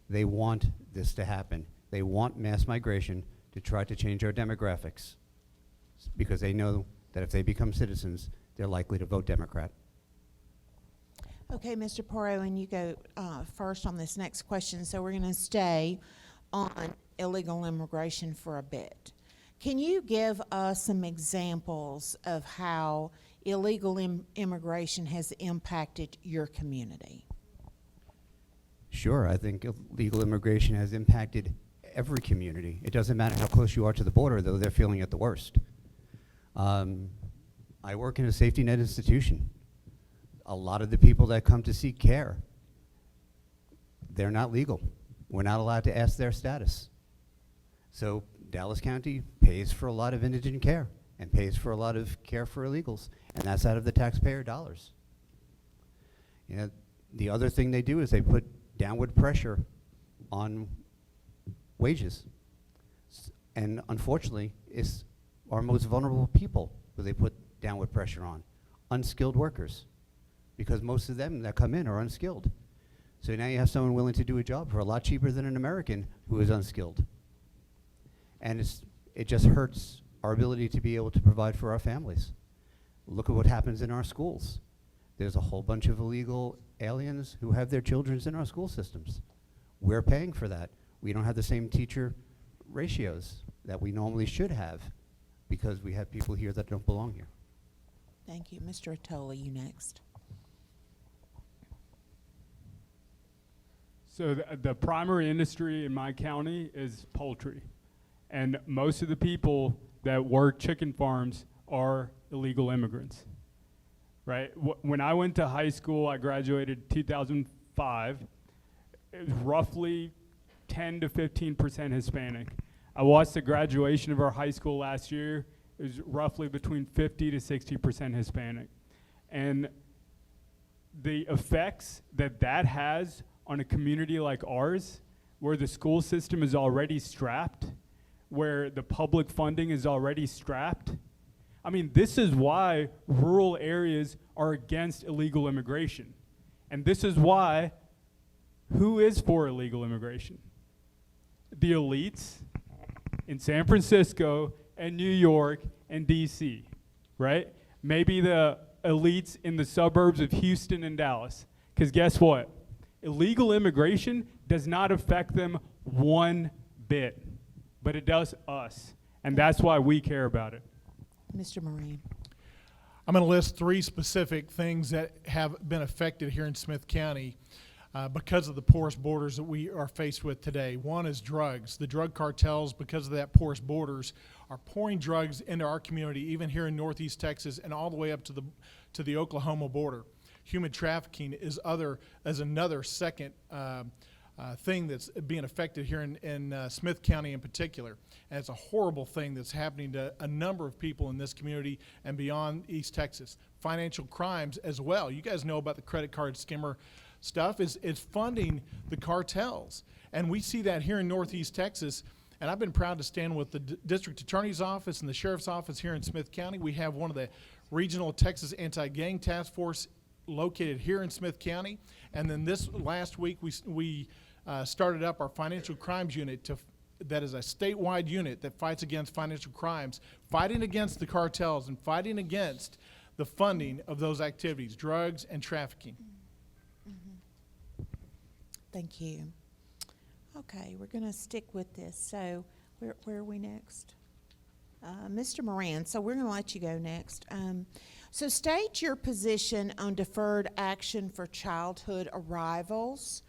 They want this to happen. They want mass migration to try to change our demographics because they know that if they become citizens, they're likely to vote Democrat. Okay, Mr. Porro, and you go first on this next question. So we're going to stay on illegal immigration for a bit. Can you give us some examples of how illegal immigration has impacted your community? Sure, I think illegal immigration has impacted every community. It doesn't matter how close you are to the border, though they're feeling it the worst. I work in a safety net institution. A lot of the people that come to seek care, they're not legal. We're not allowed to ask their status. So Dallas County pays for a lot of indigent care and pays for a lot of care for illegals, and that's out of the taxpayer dollars. You know, the other thing they do is they put downward pressure on wages. And unfortunately, it's our most vulnerable people who they put downward pressure on, unskilled workers, because most of them that come in are unskilled. So now you have someone willing to do a job for a lot cheaper than an American who is unskilled. And it just hurts our ability to be able to provide for our families. Look at what happens in our schools. There's a whole bunch of illegal aliens who have their children in our school systems. We're paying for that. We don't have the same teacher ratios that we normally should have because we have people here that don't belong here. Thank you. Mr. Attola, you next. So the primary industry in my county is poultry. And most of the people that work chicken farms are illegal immigrants, right? When I went to high school, I graduated 2005. It was roughly 10 to 15% Hispanic. I watched the graduation of our high school last year. It was roughly between 50 to 60% Hispanic. And the effects that that has on a community like ours, where the school system is already strapped, where the public funding is already strapped. I mean, this is why rural areas are against illegal immigration. And this is why, who is for illegal immigration? The elites in San Francisco and New York and DC, right? Maybe the elites in the suburbs of Houston and Dallas. Because guess what? Illegal immigration does not affect them one bit, but it does us. And that's why we care about it. Mr. Moran. I'm going to list 3 specific things that have been affected here in Smith County because of the porous borders that we are faced with today. One is drugs. The drug cartels, because of that porous borders, are pouring drugs into our community, even here in Northeast Texas and all the way up to the Oklahoma border. Human trafficking is another second thing that's being affected here in Smith County in particular. And it's a horrible thing that's happening to a number of people in this community and beyond East Texas. Financial crimes as well. You guys know about the credit card skimmer stuff. It's funding the cartels. And we see that here in Northeast Texas. And I've been proud to stand with the district attorney's office and the sheriff's office here in Smith County. We have one of the regional Texas anti-gang task force located here in Smith County. And then this last week, we started up our financial crimes unit that is a statewide unit that fights against financial crimes, fighting against the cartels and fighting against the funding of those activities, drugs and trafficking. Mm-hmm. Thank you. Okay, we're going to stick with this. So where are we next? Mr. Moran, so we're going to let you go next. So state your position on deferred action for childhood arrivals,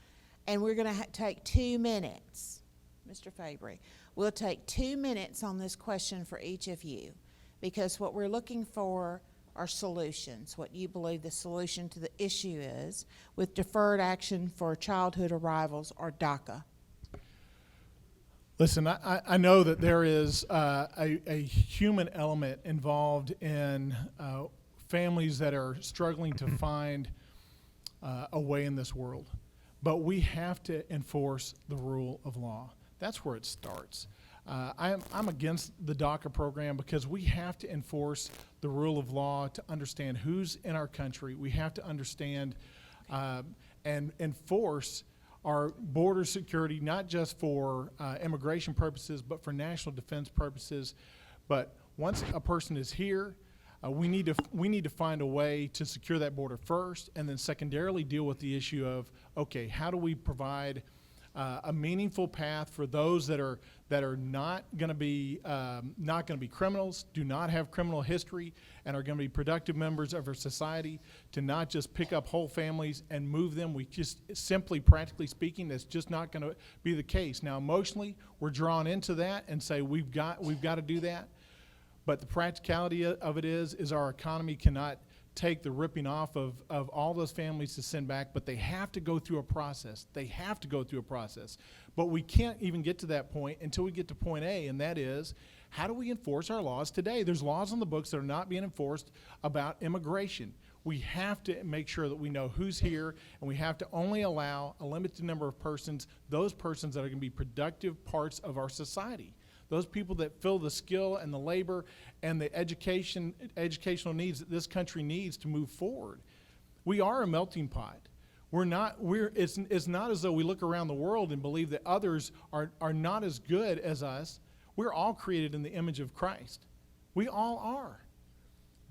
and we're going to take 2 minutes. Mr. Fabry, we'll take 2 minutes on this question for each of you, because what we're looking for are solutions, what you believe the solution to the issue is with deferred action for childhood arrivals or DACA. Listen, I know that there is a human element involved in families that are struggling to find a way in this world. But we have to enforce the rule of law. That's where it starts. I'm against the DACA program because we have to enforce the rule of law to understand who's in our country. We have to understand and enforce our border security, not just for immigration purposes, but for national defense purposes. But once a person is here, we need to find a way to secure that border first, and then secondarily deal with the issue of, okay, how do we provide a meaningful path for those that are not going to be criminals, do not have criminal history, and are going to be productive members of our society, to not just pick up whole families and move them. We just simply, practically speaking, that's just not going to be the case. Now, emotionally, we're drawn into that and say we've got to do that, but the practicality of it is our economy cannot take the ripping off of all those families to send back, but they have to go through a process. They have to go through a process. But we can't even get to that point until we get to point A, and that is, how do we enforce our laws today? There's laws on the books that are not being enforced about immigration. We have to make sure that we know who's here, and we have to only allow a limited number of persons, those persons that are going to be productive parts of our society. Those people that fill the skill and the labor and the educational needs that this country needs to move forward. We are a melting pot. It's not as though we look around the world and believe that others are not as good as us. We're all created in the image of Christ. We all are.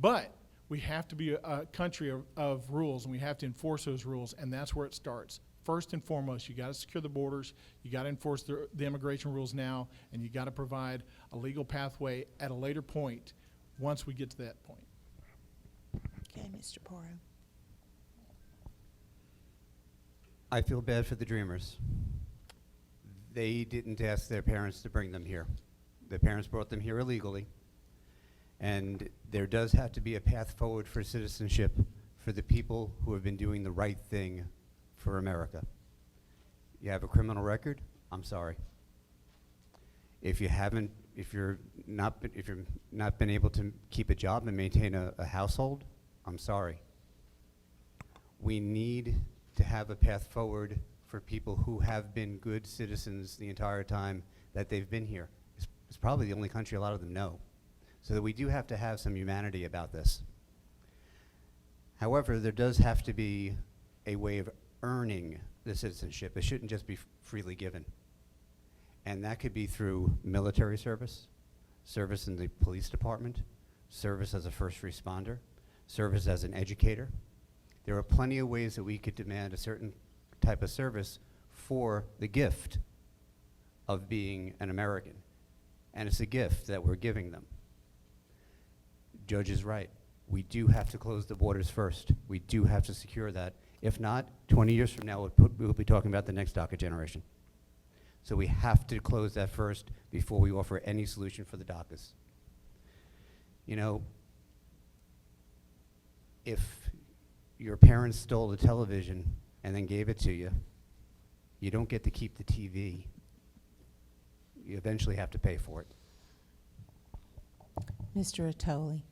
But we have to be a country of rules, and we have to enforce those rules, and that's where it starts. First and foremost, you got to secure the borders, you got to enforce the immigration rules now, and you got to provide a legal pathway at a later point once we get to that point. Okay, Mr. Porro. I feel bad for the Dreamers. They didn't ask their parents to bring them here. Their parents brought them here illegally, and there does have to be a path forward for citizenship for the people who have been doing the right thing for America. You have a criminal record? I'm sorry. If you're not been able to keep a job and maintain a household, I'm sorry. We need to have a path forward for people who have been good citizens the entire time that they've been here. It's probably the only country a lot of them know. So that we do have to have some humanity about this. However, there does have to be a way of earning the citizenship. It shouldn't just be freely given. And that could be through military service, service in the police department, service as a first responder, service as an educator. There are plenty of ways that we could demand a certain type of service for the gift of being an American. And it's a gift that we're giving them. Judge is right. We do have to close the borders first. We do have to secure that. If not, 20 years from now, we'll be talking about the next DACA generation. So we have to close that first before we offer any solution for the DACAs. You know, if your parents stole the television and then gave it to you, you don't get to keep the TV. You eventually have to pay for it. Mr. Attoli.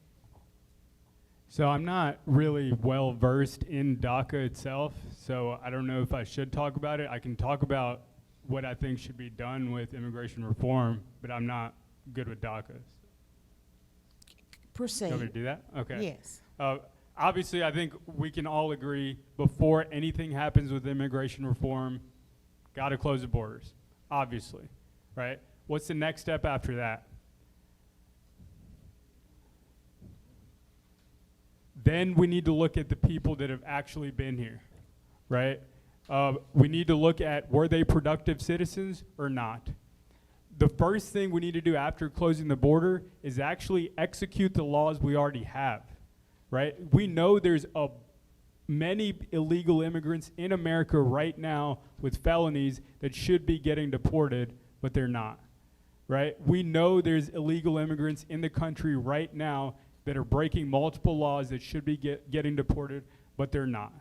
So I'm not really well versed in DACA itself, so I don't know if I should talk about it. I can talk about what I think should be done with immigration reform, but I'm not good with DACA. Proceed. You want me to do that? Okay. Yes. Obviously, I think we can all agree before anything happens with immigration reform, got to close the borders, obviously, right? What's the next step after that? Then we need to look at the people that have actually been here, right? We need to look at, were they productive citizens or not? The first thing we need to do after closing the border is actually execute the laws we already have, right? We know there's many illegal immigrants in America right now with felonies that should be getting deported, but they're not, right? We know there's illegal immigrants in the country right now that are breaking multiple laws that should be getting deported, but they're not.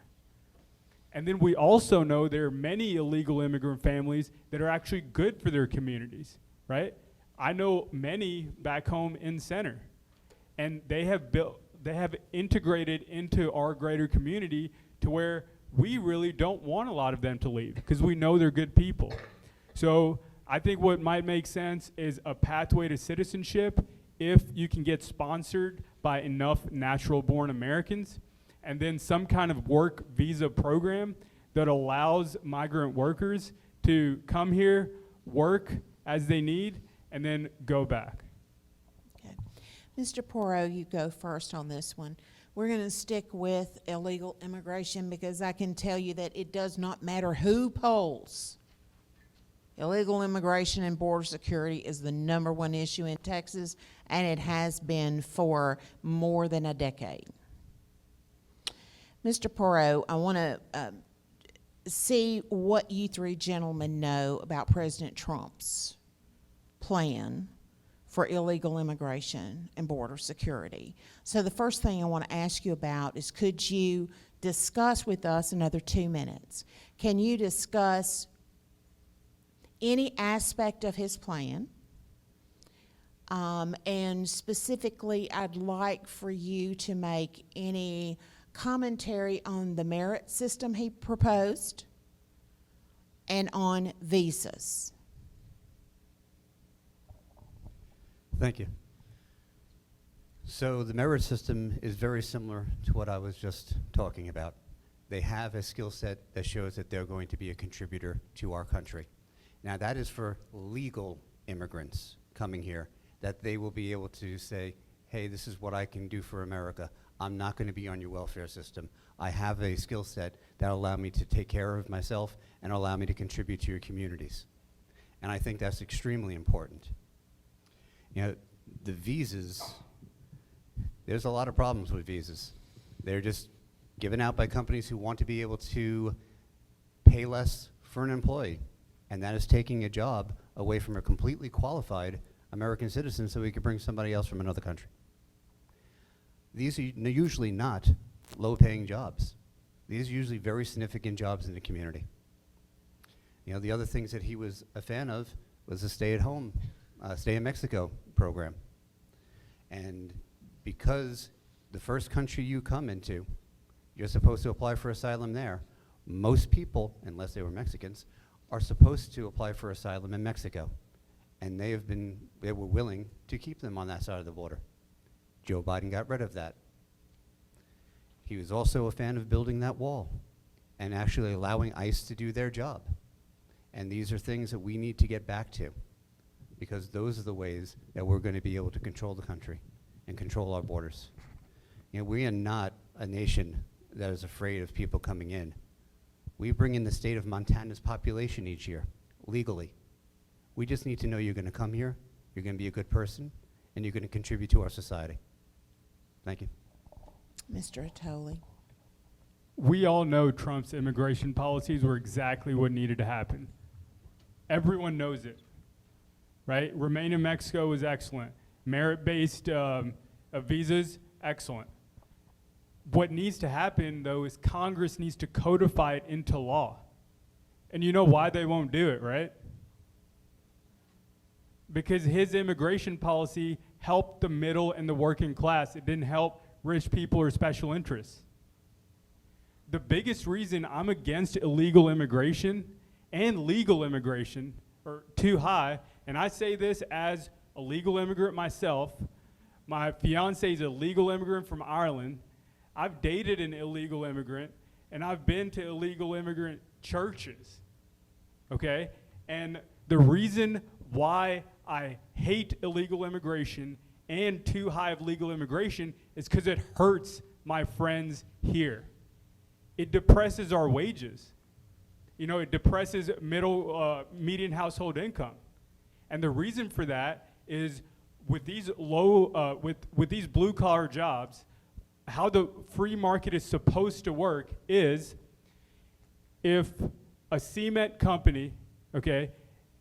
And then we also know there are many illegal immigrant families that are actually good for their communities, right? I know many back home in Center, and they have integrated into our greater community to where we really don't want a lot of them to leave because we know they're good people. So I think what might make sense is a pathway to citizenship if you can get sponsored by enough natural-born Americans, and then some kind of work visa program that allows migrant workers to come here, work as they need, and then go back. Okay. Mr. Porro, you go first on this one. We're going to stick with illegal immigration because I can tell you that it does not matter who polls. Illegal immigration and border security is the #1 issue in Texas, and it has been for more than a decade. Mr. Porro, I want to see what you three gentlemen know about President Trump's plan for illegal immigration and border security. So the first thing I want to ask you about is, could you discuss with us another 2 minutes? Can you discuss any aspect of his plan? And specifically, I'd like for you to make any commentary on the merit system he proposed and on visas. Thank you. So the merit system is very similar to what I was just talking about. They have a skill set that shows that they're going to be a contributor to our country. Now that is for legal immigrants coming here, that they will be able to say, hey, this is what I can do for America. I'm not going to be on your welfare system. I have a skill set that will allow me to take care of myself and allow me to contribute to your communities. And I think that's extremely important. You know, the visas, there's a lot of problems with visas. They're just given out by companies who want to be able to pay less for an employee. And that is taking a job away from a completely qualified American citizen so we could bring somebody else from another country. These are usually not low-paying jobs. These are usually very significant jobs in the community. You know, the other things that he was a fan of was the stay-at-home, stay in Mexico program. And because the first country you come into, you're supposed to apply for asylum there. Most people, unless they were Mexicans, are supposed to apply for asylum in Mexico. And they were willing to keep them on that side of the border. Joe Biden got rid of that. He was also a fan of building that wall and actually allowing ICE to do their job. And these are things that we need to get back to, because those are the ways that we're going to be able to control the country and control our borders. You know, we are not a nation that is afraid of people coming in. We bring in the state of Montana's population each year, legally. We just need to know you're going to come here, you're going to be a good person, and you're going to contribute to our society. Thank you. Mr. Attoli. We all know Trump's immigration policies were exactly what needed to happen. Everyone knows it, right? Remain in Mexico was excellent. Merit-based visas, excellent. What needs to happen, though, is Congress needs to codify it into law. And you know why they won't do it, right? Because his immigration policy helped the middle and the working class. It didn't help rich people or special interests. The biggest reason I'm against illegal immigration and legal immigration are too high, and I say this as a legal immigrant myself. My fiance is a legal immigrant from Ireland. I've dated an illegal immigrant, and I've been to illegal immigrant churches, okay? And the reason why I hate illegal immigration and too high of legal immigration is because it hurts my friends here. It depresses our wages. You know, it depresses median household income. And the reason for that is with these with these blue collar jobs, how the free market is supposed to work is if a cement company, okay,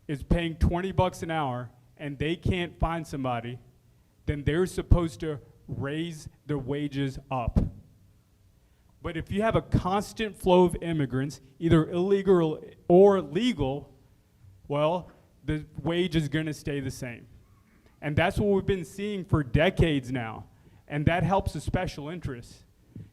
is paying $20 an hour and they can't find somebody, then they're supposed to raise their wages up. But if you have a constant flow of immigrants, either illegal or legal, well, the wage is going to stay the same. And that's what we've been seeing for decades now. And that helps the special interests.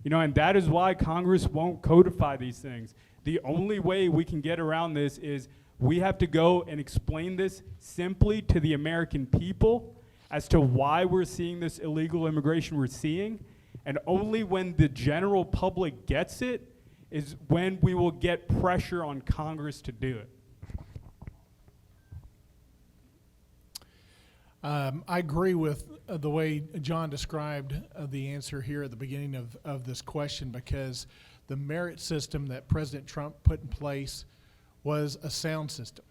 You know, and that is why Congress won't codify these things. The only way we can get around this is we have to go and explain this simply to the American people as to why we're seeing this illegal immigration we're seeing. And only when the general public gets it is when we will get pressure on Congress to do it. I agree with the way John described the answer here at the beginning of this question, because the merit system that President Trump put in place was a sound system.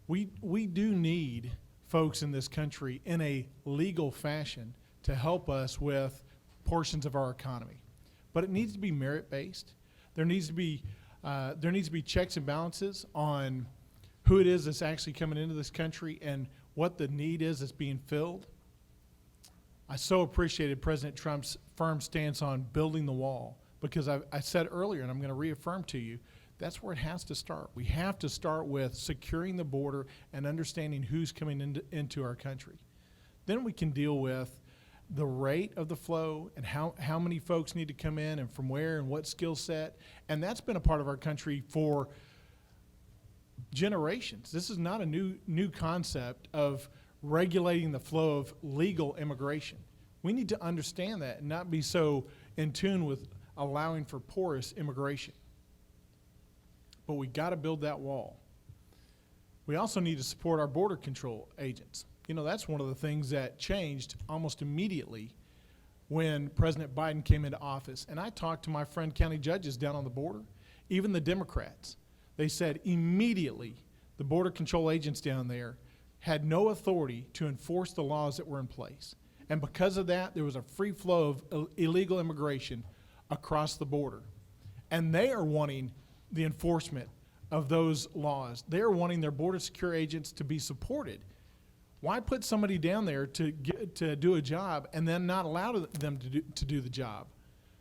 We do need folks in this country in a legal fashion to help us with portions of our economy, but it needs to be merit-based. There needs to be checks and balances on who it is that's actually coming into this country and what the need is that's being filled. I so appreciated President Trump's firm stance on building the wall, because I said earlier, and I'm going to reaffirm to you, that's where it has to start. We have to start with securing the border and understanding who's coming into our country. Then we can deal with the rate of the flow and how many folks need to come in and from where and what skill set. And that's been a part of our country for generations. This is not a new concept of regulating the flow of legal immigration. We need to understand that and not be so in tune with allowing for porous immigration. But we got to build that wall. We also need to support our border control agents. You know, that's one of the things that changed almost immediately when President Biden came into office. And I talked to my friend county judges down on the border, even the Democrats. They said immediately the border control agents down there had no authority to enforce the laws that were in place. And because of that, there was a free flow of illegal immigration across the border. And they are wanting the enforcement of those laws. They are wanting their border secure agents to be supported. Why put somebody down there to do a job and then not allow them to do the job?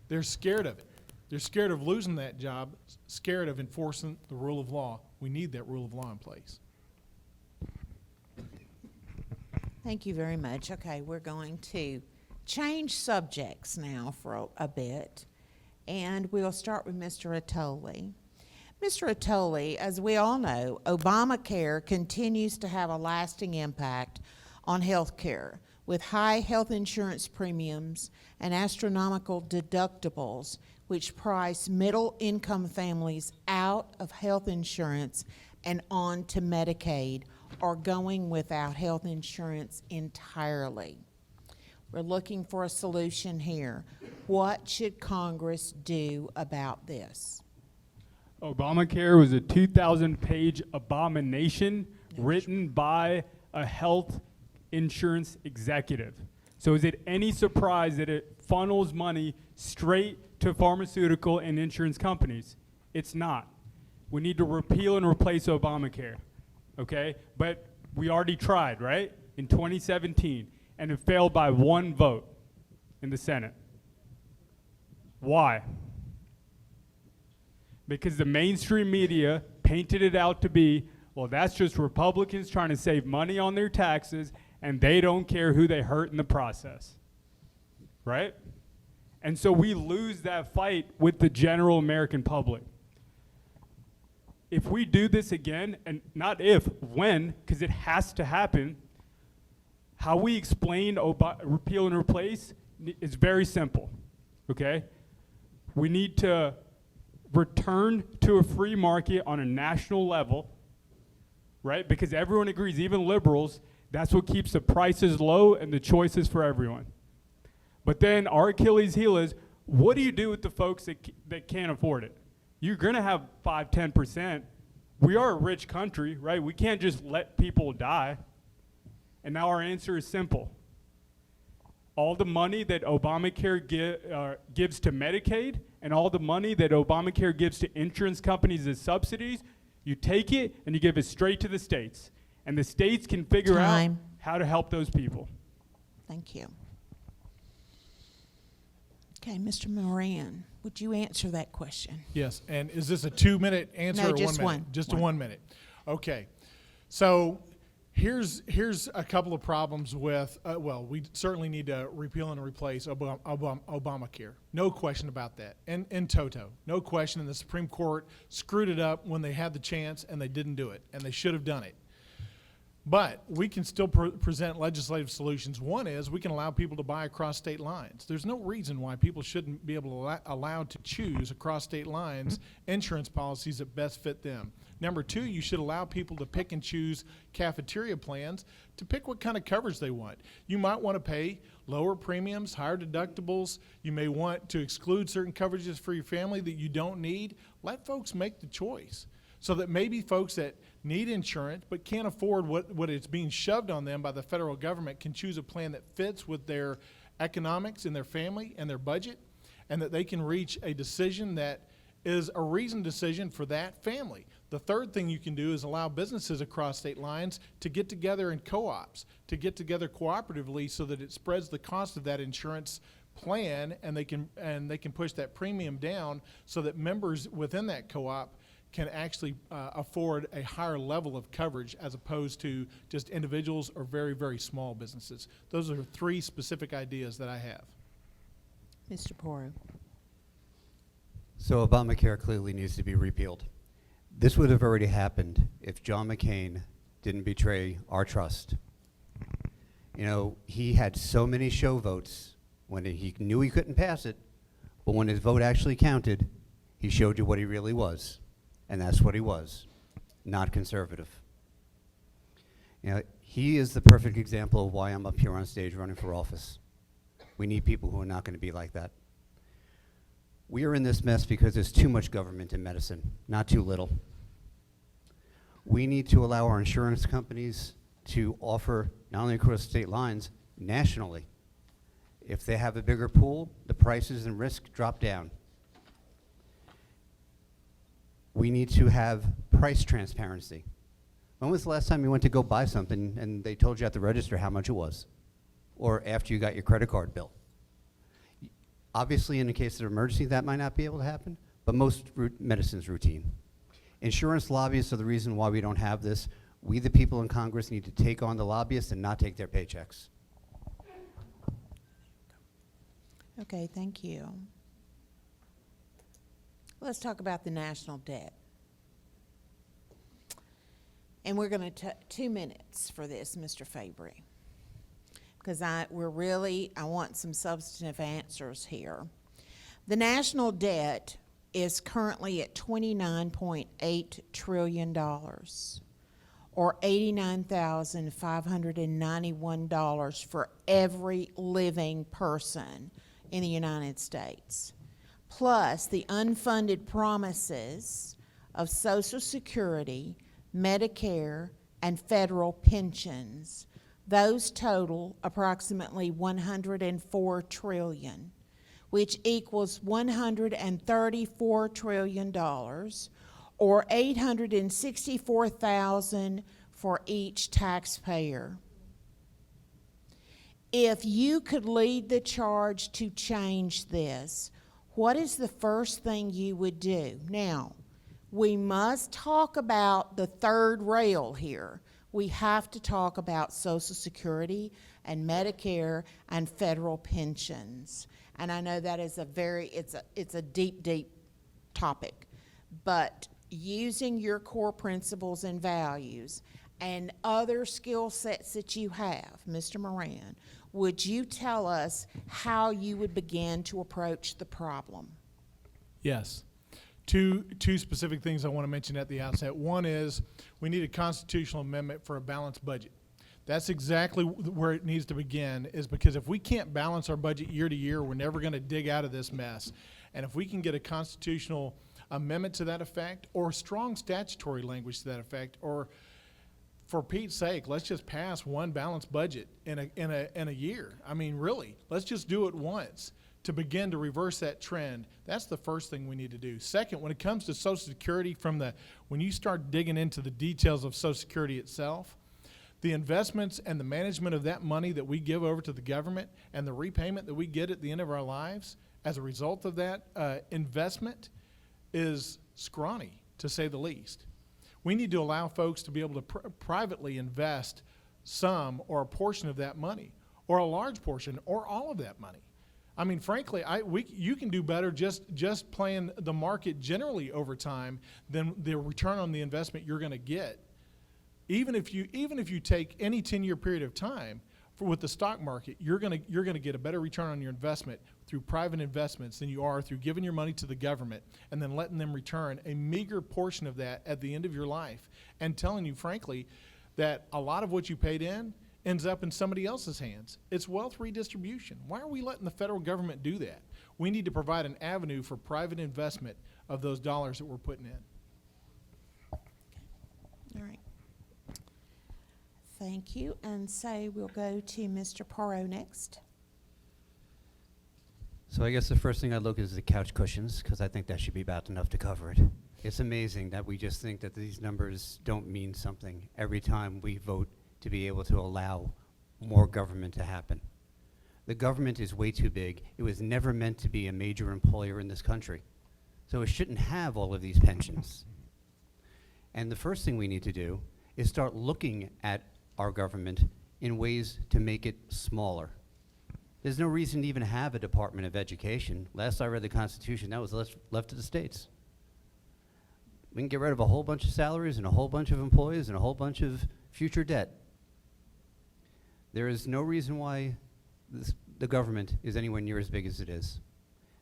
They're scared of it. They're scared of losing that job, scared of enforcing the rule of law. We need that rule of law in place. Thank you very much. Okay, we're going to change subjects now for a bit, and we'll start with Mr. Atoli. Mr. Atoli, as we all know, Obamacare continues to have a lasting impact on health care, with high health insurance premiums and astronomical deductibles, which price middle-income families out of health insurance and on to Medicaid, or going without health insurance entirely. We're looking for a solution here. What should Congress do about this? Obamacare was a 2,000-page abomination written by a health insurance executive. So is it any surprise that it funnels money straight to pharmaceutical and insurance companies? It's not. We need to repeal and replace Obamacare, okay? But we already tried, right? In 2017, and it failed by one vote in the Senate. Why? Because the mainstream media painted it out to be, well, that's just Republicans trying to save money on their taxes, and they don't care who they hurt in the process, right? And so we lose that fight with the general American public. If we do this again, and not if, when, because it has to happen, how we explain repeal and replace is very simple, okay? We need to return to a free market on a national level, right? Because everyone agrees, even liberals, that's what keeps the prices low and the choices for everyone. But then our Achilles heel is, what do you do with the folks that can't afford it? You're going to have 5, 10%. We are a rich country, right? We can't just let people die. And now our answer is simple. All the money that Obamacare gives to Medicaid and all the money that Obamacare gives to insurance companies as subsidies, you take it and you give it straight to the states. And the states can figure out how to help those people. Thank you. Okay, Mr. Moran, would you answer that question? Yes, and is this a 2-minute answer No, or just 1 minute? one. Just One. a 1 minute. Okay. So here's a couple of problems with, well, we certainly need to repeal and replace Obamacare. No question about that. And in toto, no question. And the Supreme Court screwed it up when they had the chance and they didn't do it, and they should have done it. But we can still present legislative solutions. One is we can allow people to buy across state lines. There's no reason why people shouldn't be able to allowed to choose across state lines insurance policies that best fit them. Number two, you should allow people to pick and choose cafeteria plans to pick what kind of coverage they want. You might want to pay lower premiums, higher deductibles. You may want to exclude certain coverages for your family that you don't need. Let folks make the choice, so that maybe folks that need insurance but can't afford what is being shoved on them by the federal government can choose a plan that fits with their economics and their family and their budget, and that they can reach a decision that is a reasoned decision for that family. The third thing you can do is allow businesses across state lines to get together in co-ops, to get together cooperatively, so that it spreads the cost of that insurance plan, and they can push that premium down, so that members within that co-op can actually afford a higher level of coverage, as opposed to just individuals or very, very small businesses. Those are three specific ideas that I have. Mr. Porro. So Obamacare clearly needs to be repealed. This would have already happened if John McCain didn't betray our trust. You know, he had so many show votes when he knew he couldn't pass it, but when his vote actually counted, he showed you what he really was. And that's what he was, not conservative. You know, he is the perfect example of why I'm up here on stage running for office. We need people who are not going to be like that. We are in this mess because there's too much government in medicine, not too little. We need to allow our insurance companies to offer, not only across state lines, nationally. If they have a bigger pool, the prices and risk drop down. We need to have price transparency. When was the last time you went to go buy something and they told you at the register how much it was? Or after you got your credit card bill? Obviously, in the case of emergency, that might not be able to happen, but most medicine's routine. Insurance lobbyists are the reason why we don't have this. We, the people in Congress, need to take on the lobbyists and not take their paychecks. Okay, thank you. Let's talk about the national debt. And we're going to take 2 minutes for this, Mr. Fabry, because I want some substantive answers here. The national debt is currently at $29.8 trillion, or $89,591 for every living person in the United States, plus the unfunded promises of Social Security, Medicare, and federal pensions. Those total approximately $104 trillion, which equals $134 trillion, or $864,000 for each taxpayer. If you could lead the charge to change this, what is the first thing you would do? Now, we must talk about the third rail here. We have to talk about Social Security and Medicare and federal pensions. And I know that is it's a deep, deep topic. But using your core principles and values and other skill sets that you have, Mr. Moran, would you tell us how you would begin to approach the problem? Yes. Two specific things I want to mention at the outset. One is we need a constitutional amendment for a balanced budget. That's exactly where it needs to begin, is because if we can't balance our budget year to year, we're never going to dig out of this mess. And if we can get a constitutional amendment to that effect, or strong statutory language to that effect, or for Pete's sake, let's just pass one balanced budget in a year. I mean, really, let's just do it once to begin to reverse that trend. That's the first thing we need to do. Second, when it comes to Social Security, when you start digging into the details of Social Security itself, the investments and the management of that money that we give over to the government and the repayment that we get at the end of our lives, as a result of that, investment is scrawny, to say the least. We need to allow folks to be able to privately invest some or a portion of that money, or a large portion, or all of that money. I mean, frankly, you can do better just playing the market generally over time than the return on the investment you're going to get. Even if you take any 10-year period of time with the stock market, you're going to get a better return on your investment through private investments than you are through giving your money to the government and then letting them return a meager portion of that at the end of your life, and telling you, frankly, that a lot of what you paid in ends up in somebody else's hands. It's wealth redistribution. Why are we letting the federal government do that? We need to provide an avenue for private investment of those dollars that we're putting in. All right. Thank you. And so we'll go to Mr. Porro next. So I guess the first thing I look is the couch cushions, because I think that should be about enough to cover it. It's amazing that we just think that these numbers don't mean something every time we vote to be able to allow more government to happen. The government is way too big. It was never meant to be a major employer in this country. So it shouldn't have all of these pensions. And the first thing we need to do is start looking at our government in ways to make it smaller. There's no reason to even have a Department of Education. Last I read the Constitution, that was left to the states. We can get rid of a whole bunch of salaries and a whole bunch of employees and a whole bunch of future debt. There is no reason why the government is anywhere near as big as it is.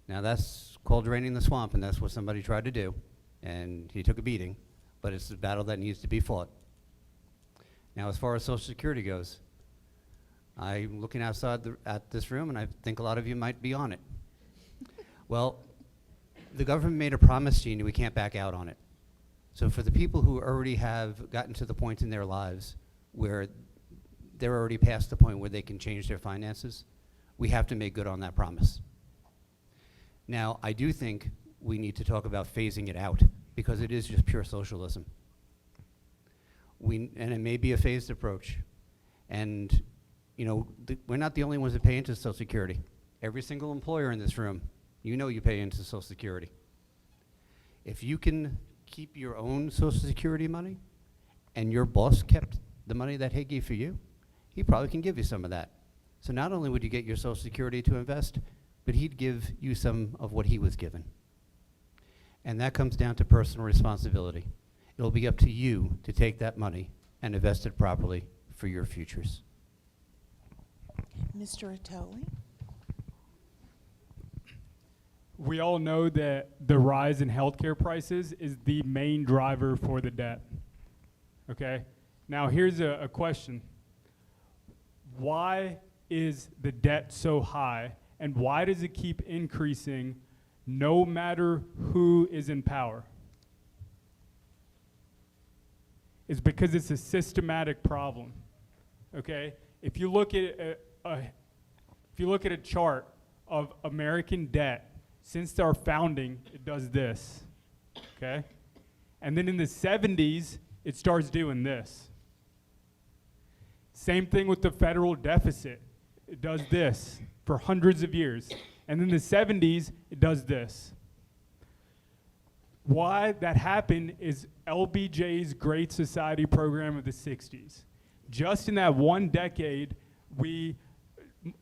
Now that's called draining the swamp, and that's what somebody tried to do, and he took a beating, but it's a battle that needs to be fought. Now as far as Social Security goes, I'm looking outside at this room, and I think a lot of you might be on it. Well, the government made a promise to you, and we can't back out on it. So for the people who already have gotten to the point in their lives where they're already past the point where they can change their finances, we have to make good on that promise. Now, I do think we need to talk about phasing it out, because it is just pure socialism. And it may be a phased approach. And you know, we're not the only ones that pay into Social Security. Every single employer in this room, you know you pay into Social Security. If you can keep your own Social Security money, and your boss kept the money that he gave for you, he probably can give you some of that. So not only would you get your Social Security to invest, but he'd give you some of what he was given. And that comes down to personal responsibility. It'll be up to you to take that money and invest it properly for your futures. Mr. Attoli. We all know that the rise in healthcare prices is the main driver for the debt. Okay? Now here's a question. Why is the debt so high, and why does it keep increasing no matter who is in power? It's because it's a systematic problem. Okay? If you look at a chart of American debt since our founding, it does this, okay? And then in the 70s, it starts doing this. Same thing with the federal deficit. It does this for hundreds of years. And then the 70s, it does this. Why that happened is LBJ's Great Society program of the 60s. Just in that one decade, we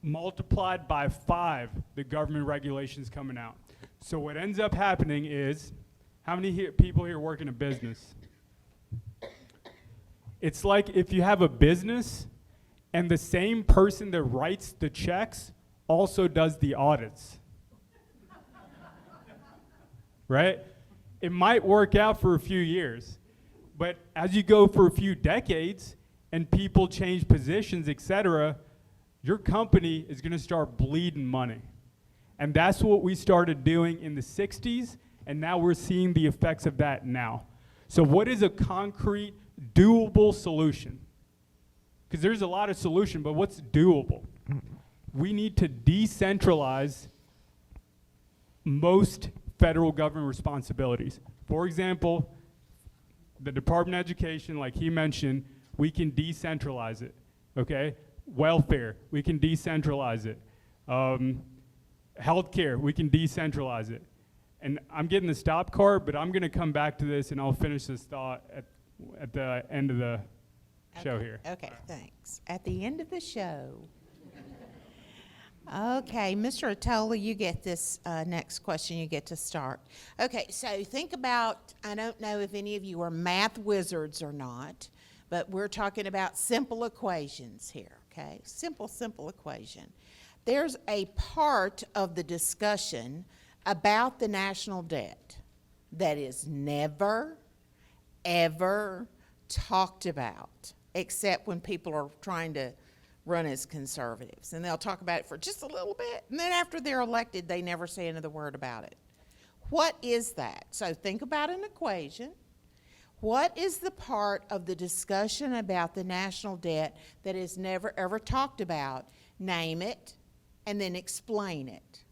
multiplied by 5 the government regulations coming out. So what ends up happening is, how many people here work in a business? It's like if you have a business and the same person that writes the checks also does the audits. Right? It might work out for a few years, but as you go for a few decades and people change positions, etc., your company is going to start bleeding money. And that's what we started doing in the 60s, and now we're seeing the effects of that now. So what is a concrete, doable solution? Because there's a lot of solution, but what's doable? We need to decentralize most federal government responsibilities. For example, the Department of Education, like he mentioned, we can decentralize it, okay? Welfare, we can decentralize it. Healthcare, we can decentralize it. And I'm getting the stop card, but I'm going to come back to this, and I'll finish this thought at the end of the show here. Okay, thanks. At the end of the show. Okay, Mr. Attola, you get this next question. You get to start. Okay, so think about, I don't know if any of you are math wizards or not, but we're talking about simple equations here, okay? Simple equation. There's a part of the discussion about the national debt that is never, ever talked about, except when people are trying to run as conservatives. And they'll talk about it for just a little bit, and then after they're elected, they never say another word about it. What is that? So think about an equation. What is the part of the discussion about the national debt that is never, ever talked about? Name it, and then explain it.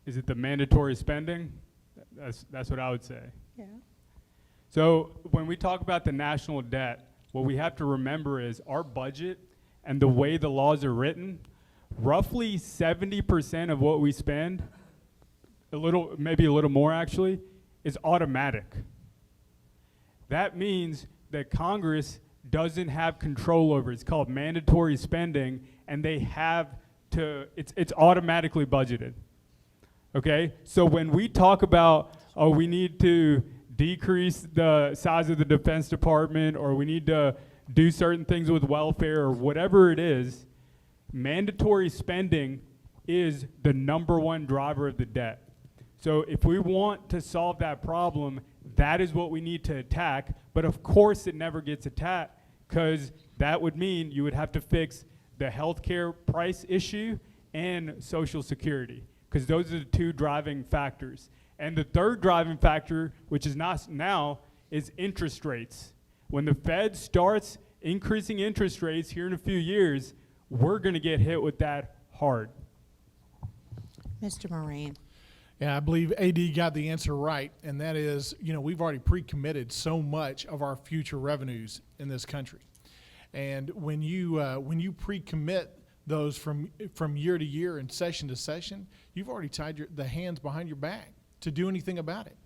Is it the mandatory spending? That's what I would say. Yeah. So when we talk about the national debt, what we have to remember is our budget and the way the laws are written, roughly 70% of what we spend, maybe a little more actually, is automatic. That means that Congress doesn't have control over it. It's called mandatory spending, and they have to, it's automatically budgeted. Okay, so when we talk about, oh, we need to decrease the size of the Defense Department, or we need to do certain things with welfare, or whatever it is, mandatory spending is the #1 driver of the debt. So if we want to solve that problem, that is what we need to attack. But of course it never gets attacked, because that would mean you would have to fix the healthcare price issue and Social Security, because those are the two driving factors. And the third driving factor, which is not now, is interest rates. When the Fed starts increasing interest rates here in a few years, we're going to get hit with that hard. Mr. Moran. Yeah, I believe AD got the answer right, and that is, we've already pre-committed so much of our future revenues in this country. And when you pre-commit those from year to year and session to session, you've already tied the hands behind your back to do anything about it.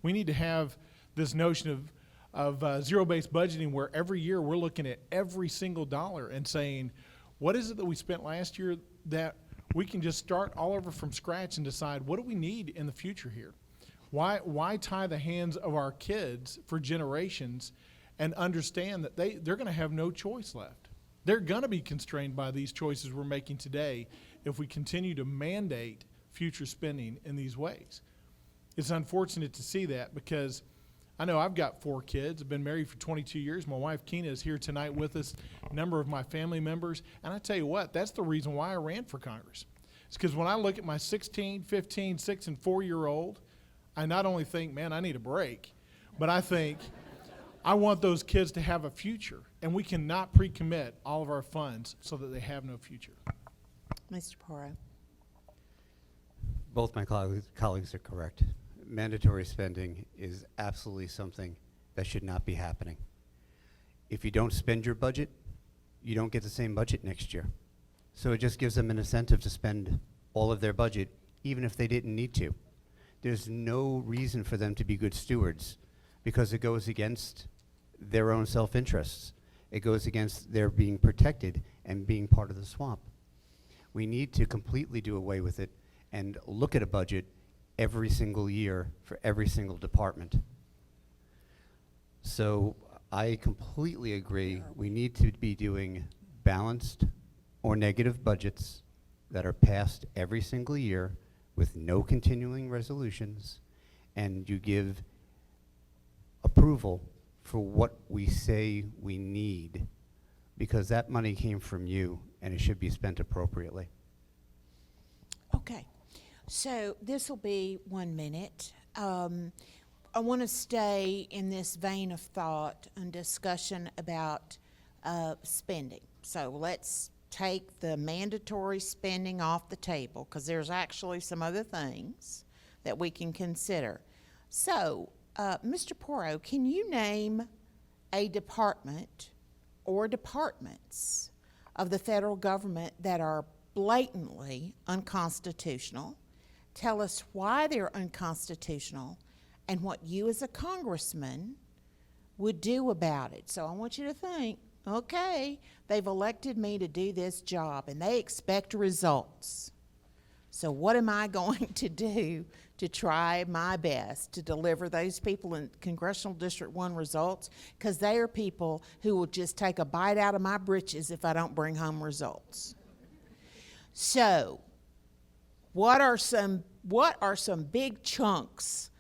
We need to have this notion of zero-based budgeting, where every year we're looking at every single dollar and saying, what is it that we spent last year that we can just start all over from scratch and decide, what do we need in the future here? Why tie the hands of our kids for generations and understand that they're going to have no choice left? They're going to be constrained by these choices we're making today if we continue to mandate future spending in these ways. It's unfortunate to see that, because I know I've got 4 kids. I've been married for 22 years. My wife, Keena, is here tonight with us, a number of my family members. And I tell you what, that's the reason why I ran for Congress. It's because when I look at my 16, 15, 6, and 4-year-old, I not only think, man, I need a break, but I think I want those kids to have a future. And we cannot pre-commit all of our funds so that they have no future. Mr. Porro. Both my colleagues are correct. Mandatory spending is absolutely something that should not be happening. If you don't spend your budget, you don't get the same budget next year. So it just gives them an incentive to spend all of their budget, even if they didn't need to. There's no reason for them to be good stewards, because it goes against their own self-interests. It goes against their being protected and being part of the swamp. We need to completely do away with it and look at a budget every single year for every single department. So I completely agree. We need to be doing balanced or negative budgets that are passed every single year with no continuing resolutions, and you give approval for what we say we need, because that money came from you and it should be spent appropriately. Okay, so this will be 1 minute. I want to stay in this vein of thought and discussion about spending. So let's take the mandatory spending off the table, because there's actually some other things that we can consider. So, Mr. Porro, can you name a department or departments of the federal government that are blatantly unconstitutional, tell us why they're unconstitutional, and what you as a congressman would do about it. So I want you to think, okay, they've elected me to do this job, and they expect results. So what am I going to do to try my best to deliver those people in Congressional District 1 results? Because they are people who will just take a bite out of my britches if I don't bring home results. So what are some big chunks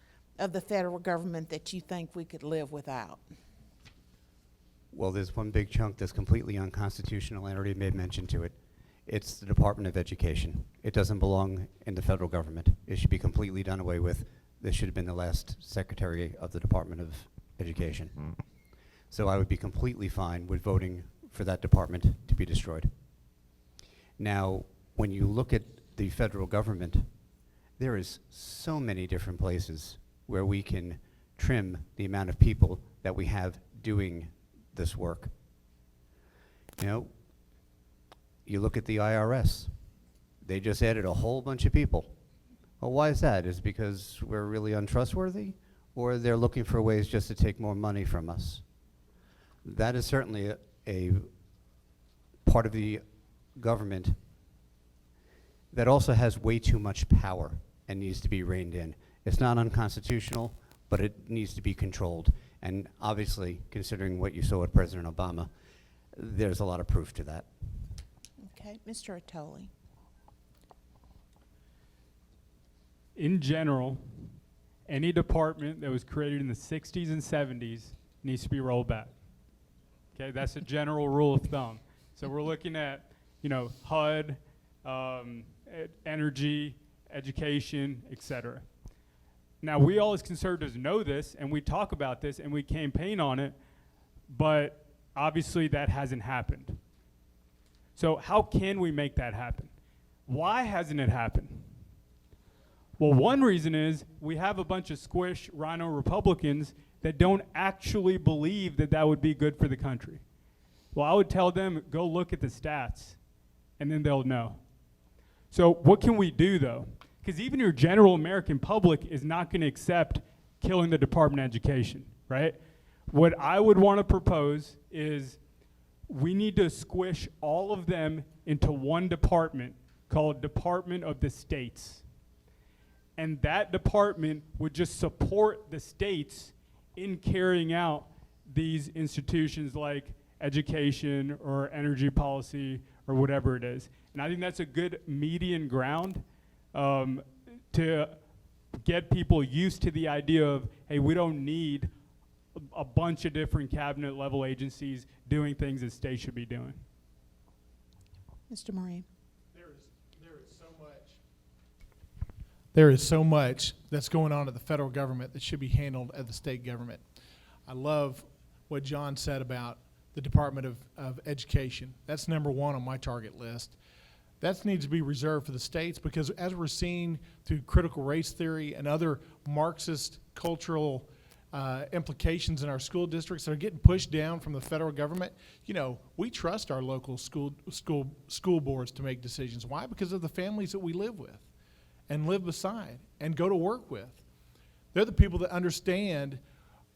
of the federal government that you think we could live without? Well, there's one big chunk that's completely unconstitutional, and I already made mention to it. It's the Department of Education. It doesn't belong in the federal government. It should be completely done away with. This should have been the last Secretary of the Department of Education. So I would be completely fine with voting for that department to be destroyed. Now, when you look at the federal government, there is so many different places where we can trim the amount of people that we have doing this work. You know, you look at the IRS. They just added a whole bunch of people. Well, why is that? Is it because we're really untrustworthy? Or they're looking for ways just to take more money from us? That is certainly a part of the government that also has way too much power and needs to be reined in. It's not unconstitutional, but it needs to be controlled. And obviously, considering what you saw with President Obama, there's a lot of proof to that. Okay, Mr. Attoli. In general, any department that was created in the 60s and 70s needs to be rolled back. Okay, that's a general rule of thumb. So we're looking at, you know, HUD, energy, education, etc. Now, we all as conservatives know this, and we talk about this, and we campaign on it, but obviously that hasn't happened. So how can we make that happen? Why hasn't it happened? Well, one reason is we have a bunch of squish rhino Republicans that don't actually believe that that would be good for the country. Well, I would tell them, go look at the stats, and then they'll know. So what can we do, though? Because even your general American public is not going to accept killing the Department of Education, right? What I would want to propose is we need to squish all of them into one department called Department of the States. And that department would just support the states in carrying out these institutions like education or energy policy or whatever it is. And I think that's a good median ground to get people used to the idea of, hey, we don't need a bunch of different cabinet level agencies doing things that states should be doing. Mr. Moran. There is so much that's going on at the federal government that should be handled at the state government. I love what John said about the Department of Education. That's number one on my target list. That needs to be reserved for the states because as we're seeing through critical race theory and other Marxist cultural implications in our school districts that are getting pushed down from the federal government, you know, we trust our local school boards to make decisions. Why? Because of the families that we live with and live beside and go to work with. They're the people that understand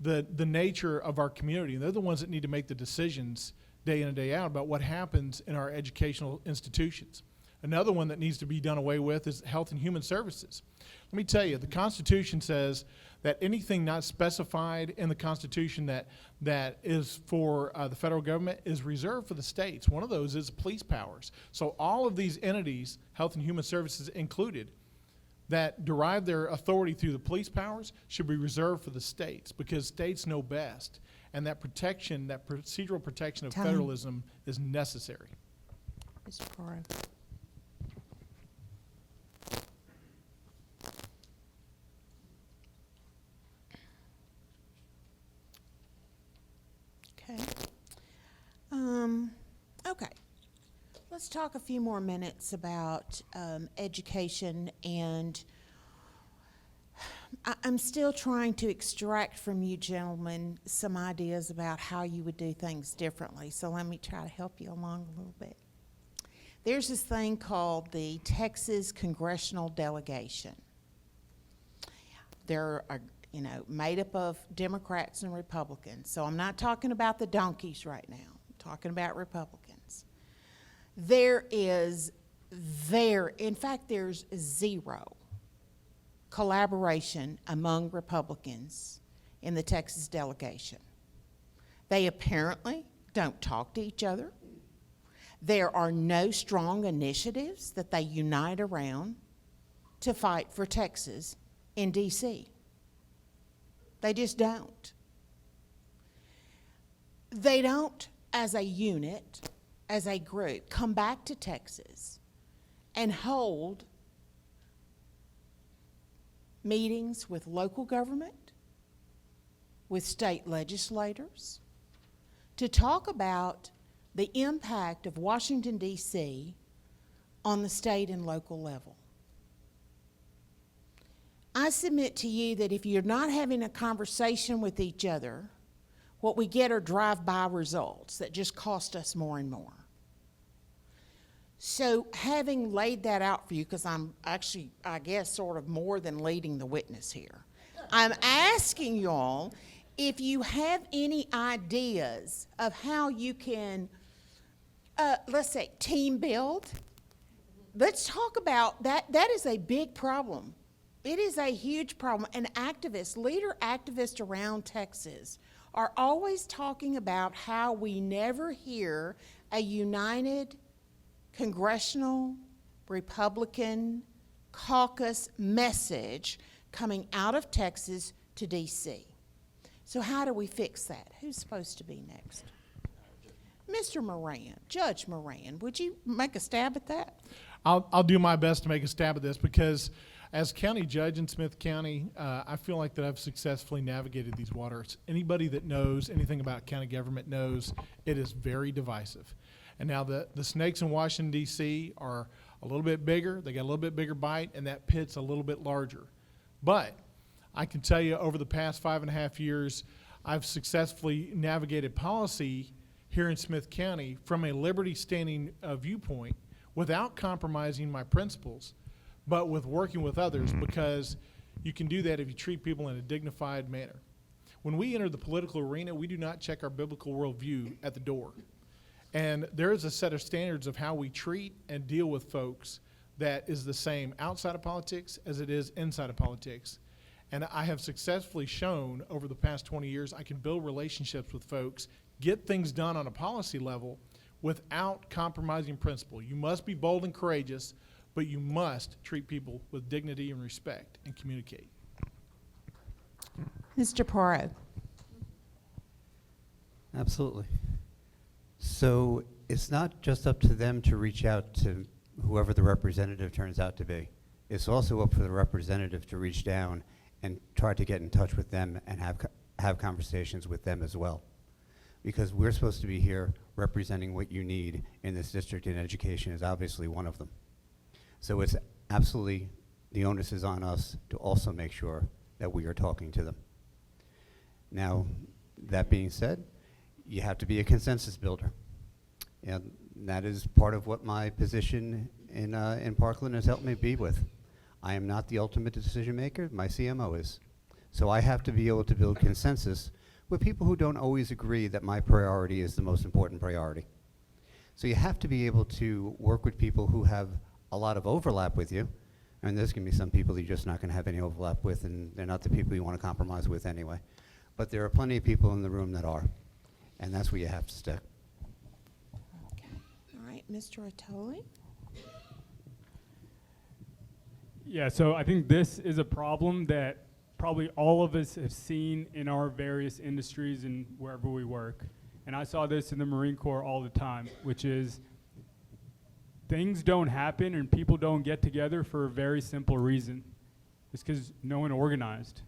the nature of our community, and they're the ones that need to make the decisions day in and day out about what happens in our educational institutions. Another one that needs to be done away with is Health and Human Services. Let me tell you, the Constitution says that anything not specified in the Constitution that is for the federal government is reserved for the states. One of those is police powers. So all of these entities, Health and Human Services included, that derive their authority through the police powers should be reserved for the states because states know best. And that protection, that procedural protection of federalism is necessary. Mr. Porro. Okay. Okay. Let's talk a few more minutes about education, and I'm still trying to extract from you gentlemen some ideas about how you would do things differently, so let me try to help you along a little bit. There's this thing called the Texas Congressional Delegation. They're, made up of Democrats and Republicans. So I'm not talking about the donkeys right now. I'm talking about Republicans. There's zero collaboration among Republicans in the Texas delegation. They apparently don't talk to each other. There are no strong initiatives that they unite around to fight for Texas in D.C. They just don't. They don't, as a unit, as a group, come back to Texas and hold meetings with local government, with state legislators, to talk about the impact of Washington, D.C. on the state and local level. I submit to you that if you're not having a conversation with each other, what we get are drive-by results that just cost us more and more. So having laid that out for you, because I'm actually, I guess, sort of more than leading the witness here, I'm asking y'all if you have any ideas of how you can, let's say, team build. Let's talk about that. That is a big problem. It is a huge problem. And activists, leader activists around Texas are always talking about how we never hear a united Congressional Republican Caucus message coming out of Texas to D.C. So how do we fix that? Who's supposed to be next? Mr. Moran, Judge Moran, would you make a stab at that? I'll do my best to make a stab at this because as county judge in Smith County, I feel like that I've successfully navigated these waters. Anybody that knows anything about county government knows it is very divisive. And now the snakes in Washington, D.C. are a little bit bigger. They got a little bit bigger bite, and that pit's a little bit larger. But I can tell you over the past 5.5 years, I've successfully navigated policy here in Smith County from a liberty standing viewpoint without compromising my principles, but with working with others, because you can do that if you treat people in a dignified manner. When we enter the political arena, we do not check our biblical worldview at the door. And there is a set of standards of how we treat and deal with folks that is the same outside of politics as it is inside of politics. And I have successfully shown over the past 20 years I can build relationships with folks, get things done on a policy level without compromising principle. You must be bold and courageous, but you must treat people with dignity and respect and communicate. Mr. Porro. Absolutely. So it's not just up to them to reach out to whoever the representative turns out to be. It's also up for the representative to reach down and try to get in touch with them and have conversations with them as well. Because we're supposed to be here representing what you need in this district, and education is obviously one of them. So it's absolutely, the onus is on us to also make sure that we are talking to them. Now, that being said, you have to be a consensus builder. And that is part of what my position in Parkland has helped me be with. I am not the ultimate decision maker, my CMO is. So I have to be able to build consensus with people who don't always agree that my priority is the most important priority. So you have to be able to work with people who have a lot of overlap with you, and there's going to be some people you're just not going to have any overlap with, and they're not the people you want to compromise with anyway. But there are plenty of people in the room that are, and that's where you have to stick. Okay. All right, Mr. Attoli. Yeah, so I think this is a problem that probably all of us have seen in our various industries and wherever we work. And I saw this in the Marine Corps all the time, which is things don't happen and people don't get together for a very simple reason. It's because no one organized.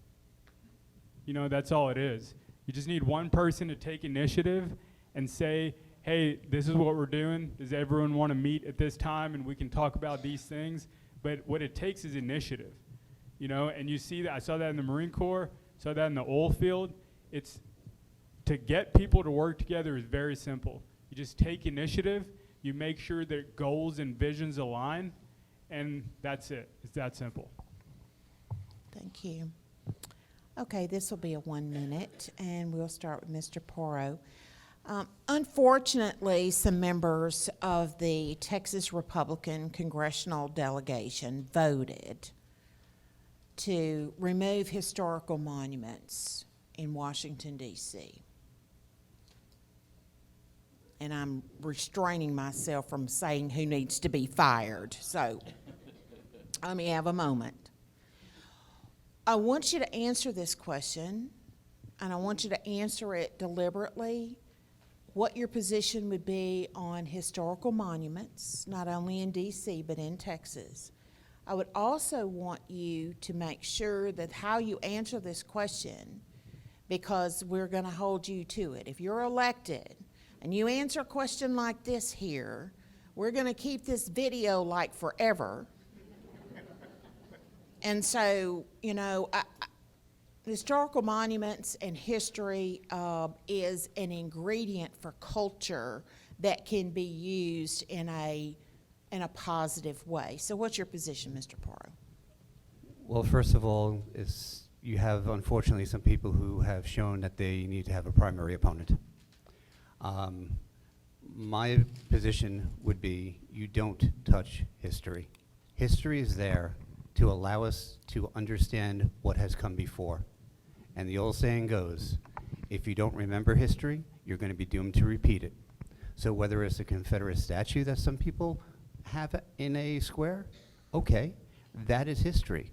You know, that's all it is. You just need one person to take initiative and say, hey, this is what we're doing. Does everyone want to meet at this time and we can talk about these things? But what it takes is initiative, you know, and you see that. I saw that in the Marine Corps, saw that in the oil field. It's to get people to work together is very simple. You just take initiative, You make sure that goals and visions align, and that's it. It's that simple. Thank you. Okay, this will be a 1 minute, and we'll start with Mr. Porro. Unfortunately, some members of the Texas Republican Congressional Delegation voted to remove historical monuments in Washington, D.C. And I'm restraining myself from saying who needs to be fired, so let me have a moment. I want you to answer this question, and I want you to answer it deliberately, what your position would be on historical monuments, not only in D.C., but in Texas. I would also want you to make sure that how you answer this question, because we're going to hold you to it. If you're elected and you answer a question like this here, we're going to keep this video like forever. And so, you know, historical monuments and history is an ingredient for culture that can be used in a positive way. So what's your position, Mr. Porro? Well, first of all, you have, unfortunately, some people who have shown that they need to have a primary opponent. My position would be you don't touch history. History is there to allow us to understand what has come before. And the old saying goes, if you don't remember history, you're going to be doomed to repeat it. So whether it's a Confederate statue that some people have in a square, okay, that is history.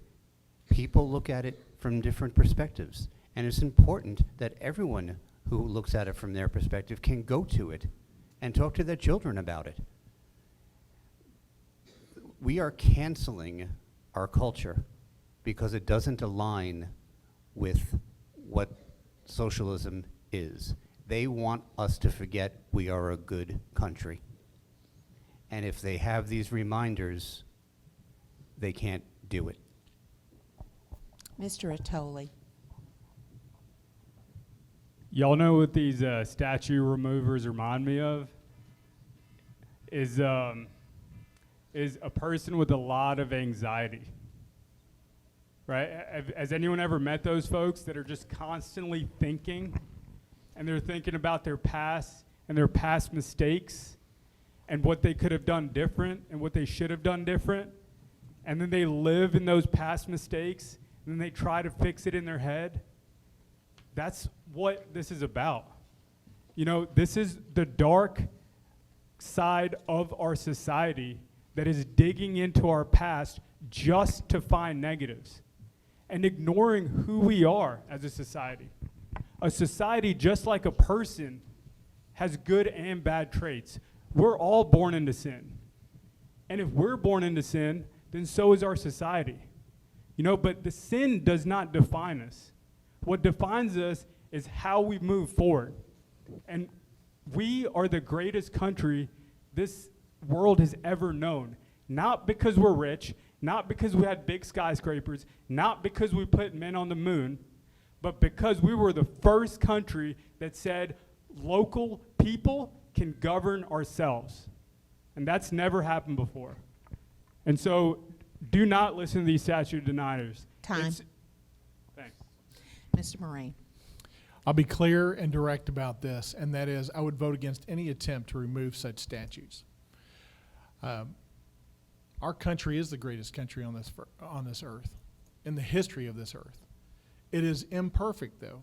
People look at it from different perspectives, and it's important that everyone who looks at it from their perspective can go to it and talk to their children about it. We are canceling our culture because it doesn't align with what socialism is. They want us to forget we are a good country. And if they have these reminders, they can't do it. Mr. Attoli. Y'all know what these statue removers remind me of? Is a person with a lot of anxiety. Right? Has anyone ever met those folks that are just constantly thinking, and they're thinking about their past and their past mistakes and what they could have done different and what they should have done different, and then they live in those past mistakes and then they try to fix it in their head? That's what this is about. You know, this is the dark side of our society that is digging into our past just to find negatives and ignoring who we are as a society. A society, just like a person, has good and bad traits. We're all born into sin. And if we're born into sin, then so is our society. You know, but the sin does not define us. What defines us is how we move forward. And we are the greatest country this world has ever known. Not because we're rich, not because we had big skyscrapers, not because we put men on the moon, but because we were the first country that said local people can govern ourselves. And that's never happened before. And so do not listen to these statute deniers. Time. Thanks. Mr. Moran. I'll be clear and direct about this, and that is I would vote against any attempt to remove such statutes. Our country is the greatest country on this earth, in the history of this earth. It is imperfect, though.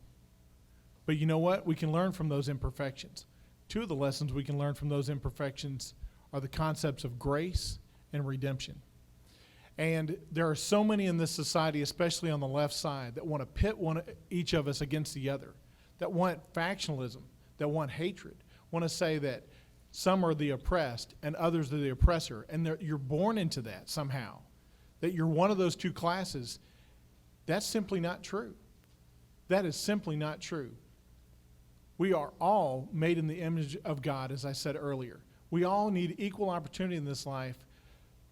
But you know what? We can learn from those imperfections. Two of the lessons we can learn from those imperfections are the concepts of grace and redemption. And there are so many in this society, especially on the left side, that want to pit each of us against the other, that want factionalism, that want hatred, want to say that some are the oppressed and others are the oppressor, and you're born into that somehow, that you're one of those two classes. That's simply not true. That is simply not true. We are all made in the image of God, as I said earlier. We all need equal opportunity in this life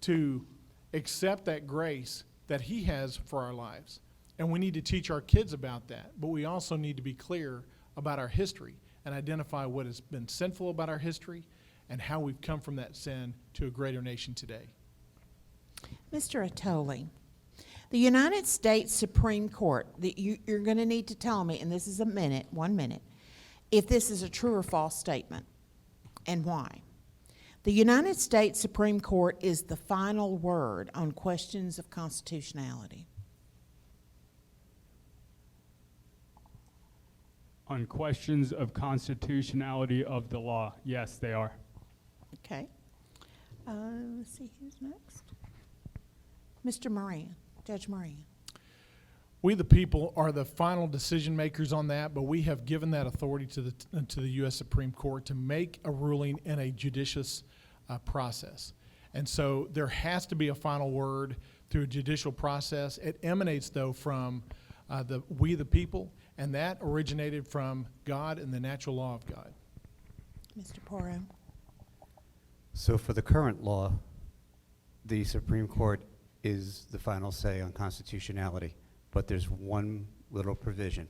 to accept that grace that He has for our lives. And we need to teach our kids about that. But we also need to be clear about our history and identify what has been sinful about our history and how we've come from that sin to a greater nation today. Mr. Attoli, the United States Supreme Court, you're going to need to tell me, and this is 1 minute, if this is a true or false statement, and why. The United States Supreme Court is the final word on questions of constitutionality. On questions of constitutionality of the law, yes, they are. Okay. Let's see who's next. Mr. Moran, Judge Moran. We, the people, are the final decision makers on that, but we have given that authority to the U.S. Supreme Court to make a ruling in a judicious process. And so there has to be a final word through a judicial process. It emanates, though, from we, the people, and that originated from God and the natural law of God. Mr. Porro. So for the current law, the Supreme Court is the final say on constitutionality, but there's one little provision.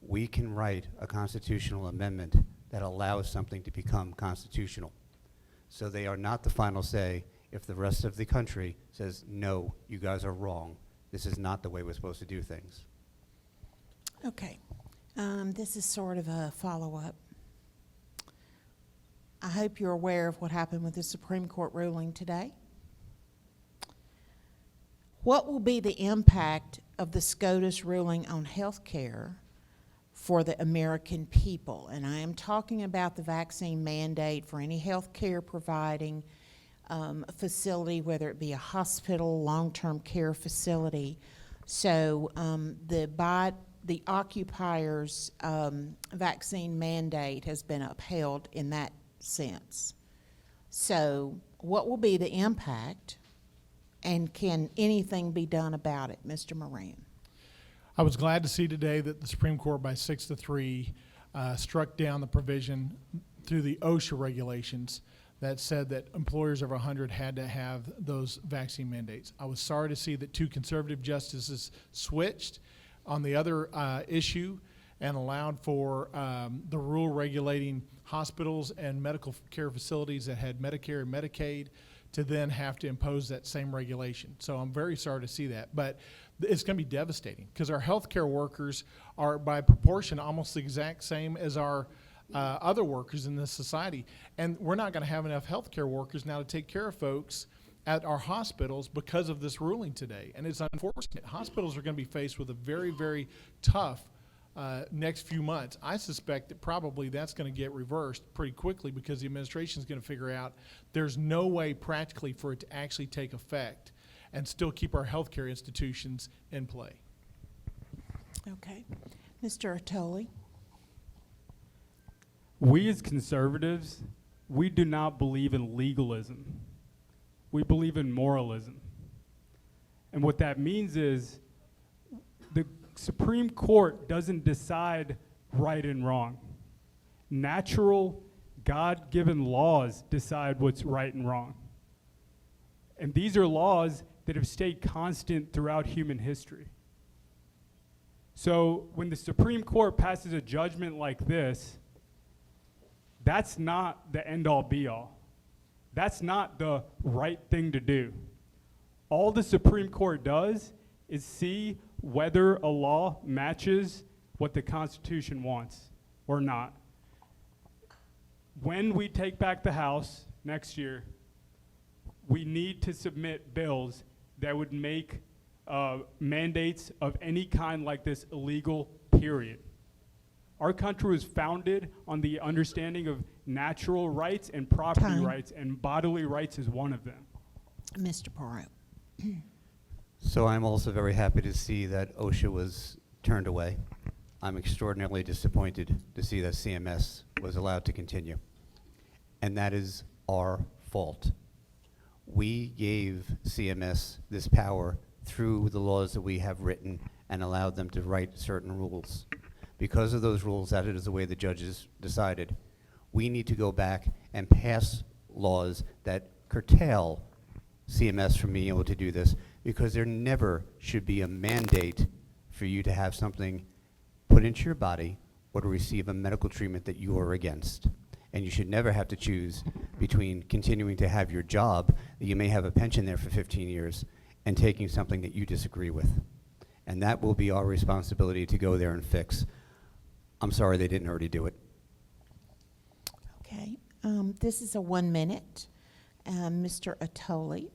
We can write a constitutional amendment that allows something to become constitutional. So they are not the final say if the rest of the country says, no, you guys are wrong. This is not the way we're supposed to do things. Okay. This is sort of a follow-up. I hope you're aware of what happened with the Supreme Court ruling today. What will be the impact of the SCOTUS ruling on health care for the American people? And I am talking about the vaccine mandate for any health care providing facility, whether it be a hospital, long-term care facility. So the occupier's vaccine mandate has been upheld in that sense. So what will be the impact, and can anything be done about it? Mr. Moran. I was glad to see today that the Supreme Court by 6-3 struck down the provision through the OSHA regulations that said that employers over 100 had to have those vaccine mandates. I was sorry to see that 2 conservative justices switched on the other issue and allowed for the rule regulating hospitals and medical care facilities that had Medicare and Medicaid to then have to impose that same regulation. So I'm very sorry to see that. But it's going to be devastating because our healthcare workers are by proportion almost the exact same as our other workers in this society. And we're not going to have enough healthcare workers now to take care of folks at our hospitals because of this ruling today. And it's unfortunate. Hospitals are going to be faced with a very, very tough next few months. I suspect that probably that's going to get reversed pretty quickly because the administration is going to figure out there's no way practically for it to actually take effect and still keep our healthcare institutions in play. Okay. Mr. Attoli. We as conservatives, we do not believe in legalism. We believe in moralism. And what that means is the Supreme Court doesn't decide right and wrong. Natural, God-given laws decide what's right and wrong. And these are laws that have stayed constant throughout human history. So when the Supreme Court passes a judgment like this, that's not the end-all be-all. That's not the right thing to do. All the Supreme Court does is see whether a law matches what the Constitution wants or not. When we take back the House next year, we need to submit bills that would make mandates of any kind like this illegal, period. Our country was founded on the understanding of natural rights and property Time. rights, and bodily rights is one of them. Mr. Porro. So I'm also very happy to see that OSHA was turned away. I'm extraordinarily disappointed to see that CMS was allowed to continue. And that is our fault. We gave CMS this power through the laws that we have written and allowed them to write certain rules. Because of those rules, that is the way the judges decided. We need to go back and pass laws that curtail CMS from being able to do this, because there never should be a mandate for you to have something put into your body or to receive a medical treatment that you are against. And you should never have to choose between continuing to have your job, that you may have a pension there for 15 years, and taking something that you disagree with. And that will be our responsibility to go there and fix. I'm sorry they didn't already do it. Okay, this is a 1 minute. Mr. Atoli.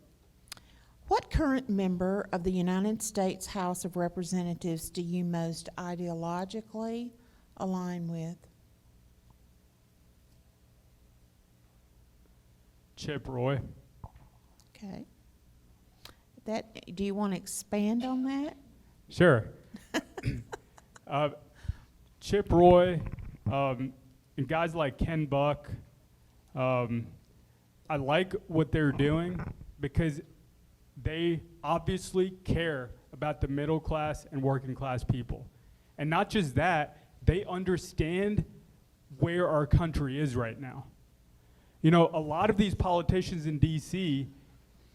What current member of the United States House of Representatives do you most ideologically align with? Chip Roy. Okay. Do you want to expand on that? Sure. Chip Roy, and guys like Ken Buck, I like what they're doing because they obviously care about the middle class and working class people. And not just that, they understand where our country is right now. You know, a lot of these politicians in DC,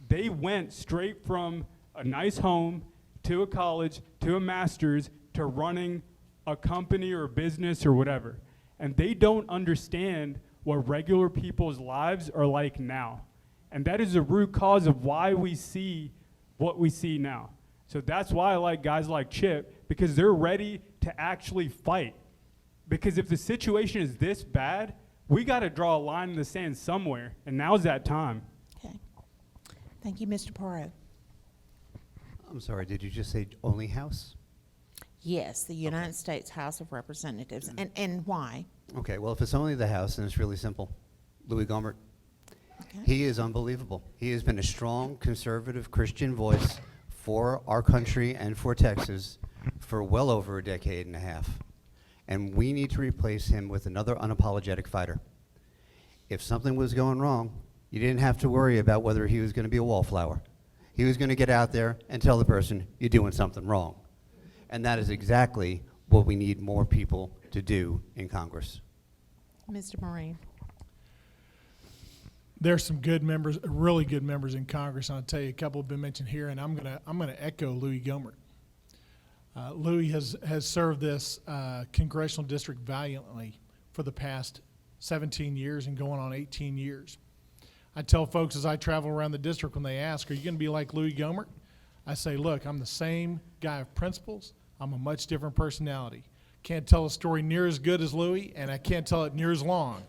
they went straight from a nice home to a college to a master's to running a company or a business or whatever. And they don't understand what regular people's lives are like now. And that is the root cause of why we see what we see now. So that's why I like guys like Chip, because they're ready to actually fight. Because if the situation is this bad, we got to draw a line in the sand somewhere, and now's that time. Okay. Thank you, Mr. Porro. I'm sorry, did you just say only House? Yes, the United States House of Representatives. And why? Okay, well, if it's only the House, then it's really simple. Louis Gohmert. Okay. He is unbelievable. He has been a strong, conservative Christian voice for our country and for Texas for well over a decade and a half. And we need to replace him with another unapologetic fighter. If something was going wrong, you didn't have to worry about whether he was going to be a wallflower. He was going to get out there and tell the person, you're doing something wrong. And that is exactly what we need more people to do in Congress. Mr. Moran. There's some good members, really good members in Congress, and I'll tell you a couple have been mentioned here, and I'm gonna echo Louis Gohmert. Louis has served this congressional district valiantly for the past 17 years and going on 18 years. I tell folks as I travel around the district when they ask, are you going to be like Louis Gohmert? I say, look, I'm the same guy of principles. I'm a much different personality. Can't tell a story near as good as Louis, and I can't tell it near as long.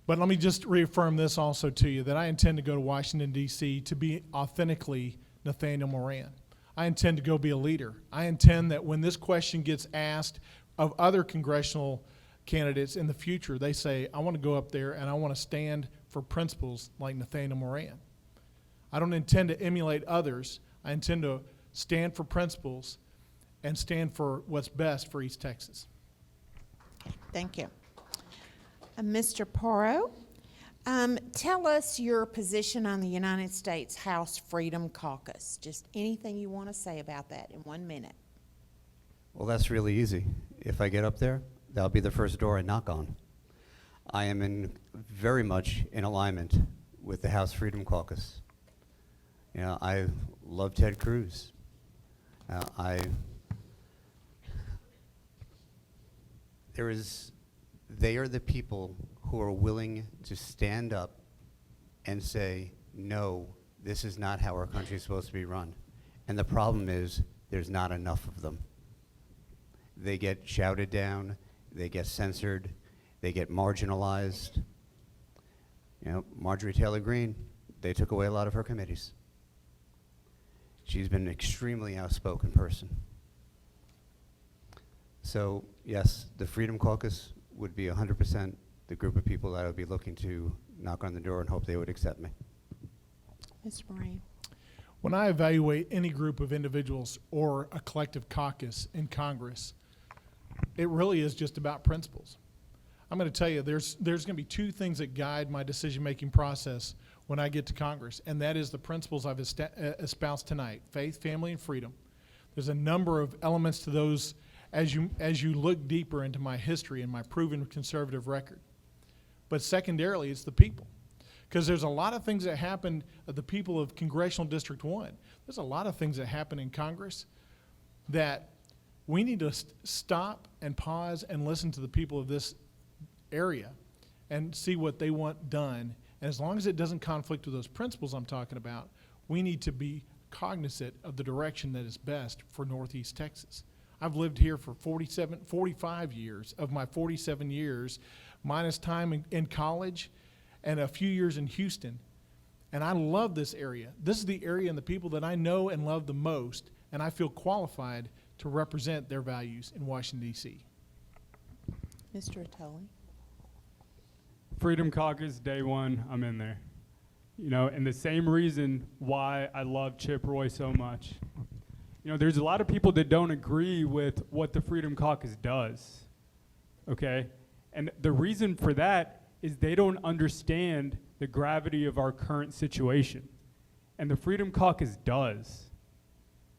But let me just reaffirm this also to you, that I intend to go to Washington, D.C. to be authentically Nathaniel Moran. I intend to go be a leader. I intend that when this question gets asked of other congressional candidates in the future, they say, I want to go up there and I want to stand for principles like Nathaniel Moran. I don't intend to emulate others. I intend to stand for principles and stand for what's best for East Texas. Thank you. Mr. Porro, tell us your position on the United States House Freedom Caucus. Just anything you want to say about that in 1 minute. Well, that's really easy. If I get up there, that'll be the first door I knock on. I am very much in alignment with the House Freedom Caucus. You know, I love Ted Cruz. They are the people who are willing to stand up and say, no, this is not how our country is supposed to be run. And the problem is, there's not enough of them. They get shouted down, they get censored, they get marginalized. You know, Marjorie Taylor Greene, they took away a lot of her committees. She's been an extremely outspoken person. So, yes, the Freedom Caucus would be 100% the group of people that I would be looking to knock on the door and hope they would accept me. Mr. Moran. When I evaluate any group of individuals or a collective caucus in Congress, it really is just about principles. I'm going to tell you, there's going to be two things that guide my decision-making process when I get to Congress, and that is the principles I've espoused tonight: faith, family, and freedom. There's a number of elements to those as you look deeper into my history and my proven conservative record. But secondarily, it's the people. Because there's a lot of things that happen, the people of Congressional District 1, there's a lot of things that happen in Congress that we need to stop and pause and listen to the people of this area and see what they want done. And as long as it doesn't conflict with those principles I'm talking about, we need to be cognizant of the direction that is best for Northeast Texas. I've lived here for 45 years of my 47 years, minus time in college and a few years in Houston. And I love this area. This is the area and the people that I know and love the most, and I feel qualified to represent their values in Washington, D.C. Mr. Attali? Freedom Caucus, day one, I'm in there. You know, and the same reason why I love Chip Roy so much. You know, there's a lot of people that don't agree with what the Freedom Caucus does, okay? And the reason for that is they don't understand the gravity of our current situation. And the Freedom Caucus does.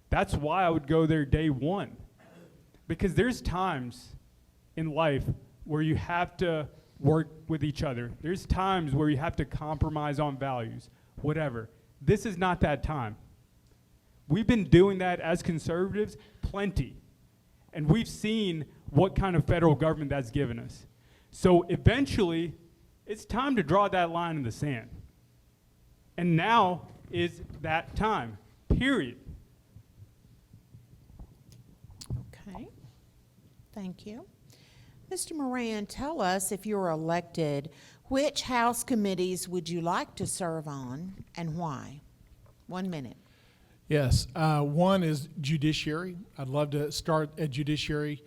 That's why I would go there day one. Because there's times in life where you have to work with each other. There's times where you have to compromise on values, whatever. This is not that time. We've been doing that as conservatives plenty. And we've seen what kind of federal government that's given us. So eventually, it's time to draw that line in the sand. And now is that time, period. Okay, thank you. Mr. Moran, tell us, if you're elected, which House committees would you like to serve on and why? 1 minute. Yes, one is Judiciary. I'd love to start at Judiciary.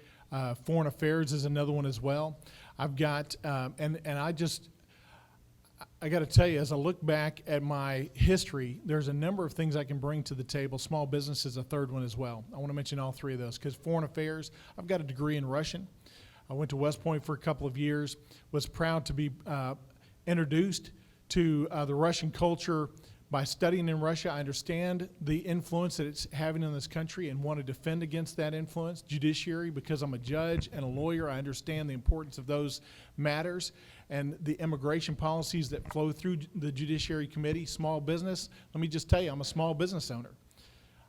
Foreign Affairs is another one as well. I've got, and I got to tell you, as I look back at my history, there's a number of things I can bring to the table. Small business is a third one as well. I want to mention all three of those because Foreign Affairs, I've got a degree in Russian. I went to West Point for a couple of years, was proud to be introduced to the Russian culture by studying in Russia. I understand the influence that it's having in this country and want to defend against that influence. Judiciary, because I'm a judge and a lawyer, I understand the importance of those matters and the immigration policies that flow through the Judiciary Committee. Small business, let me just tell you, I'm a small business owner.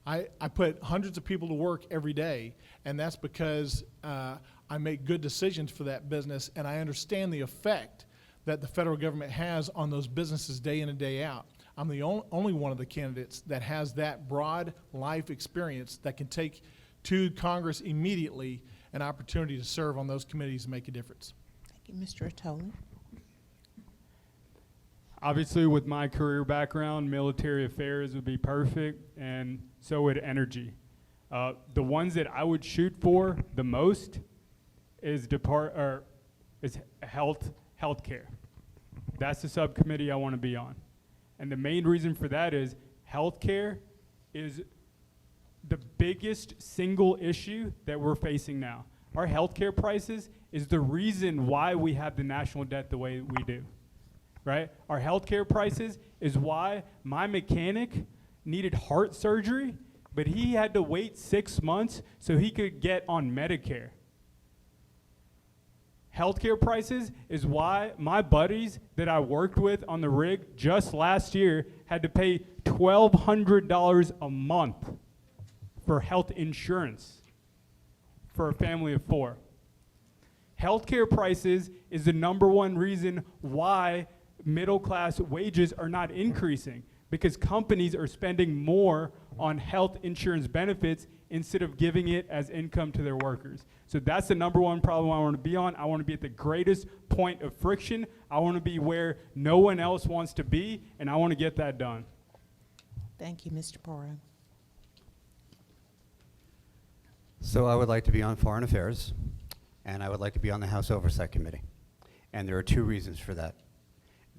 I put hundreds of people to work every day, and that's because I make good decisions for that business, and I understand the effect that the federal government has on those businesses day in and day out. I'm the only one of the candidates that has that broad life experience that can take to Congress immediately an opportunity to serve on those committees and make a difference. Thank you, Mr. Attali. Obviously, with my career background, military affairs would be perfect, and so would energy. The ones that I would shoot for the most is healthcare. That's the subcommittee I want to be on. And the main reason for that is healthcare is the biggest single issue that we're facing now. Our healthcare prices is the reason why we have the national debt the way we do, right? Our healthcare prices is why my mechanic needed heart surgery, but he had to wait 6 months so he could get on Medicare. Healthcare prices is why my buddies that I worked with on the rig just last year had to pay $1,200 a month for health insurance for a family of 4. Healthcare prices is the #1 reason why middle class wages are not increasing, because companies are spending more on health insurance benefits instead of giving it as income to their workers. So that's the #1 problem I want to be on. I want to be at the greatest point of friction. I want to be where no one else wants to be, and I want to get that done. Thank you, Mr. Porro. So I would like to be on Foreign Affairs, and I would like to be on the House Oversight Committee. And there are 2 reasons for that.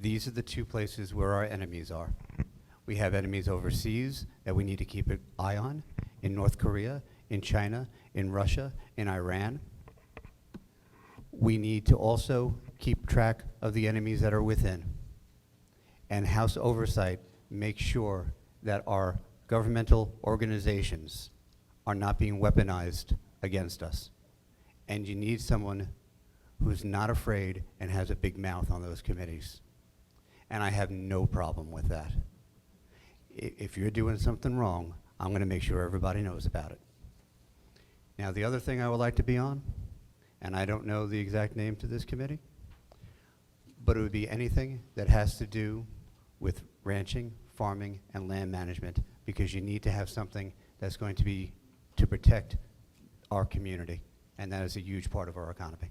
These are the 2 places where our enemies are. We have enemies overseas that we need to keep an eye on, in North Korea, in China, in Russia, in Iran. We need to also keep track of the enemies that are within. And House Oversight makes sure that our governmental organizations are not being weaponized against us. And you need someone who's not afraid and has a big mouth on those committees. And I have no problem with that. If you're doing something wrong, I'm going to make sure everybody knows about it. Now, the other thing I would like to be on, and I don't know the exact name to this committee, but it would be anything that has to do with ranching, farming, and land management, because you need to have something that's going to be to protect our community, and that is a huge part of our economy.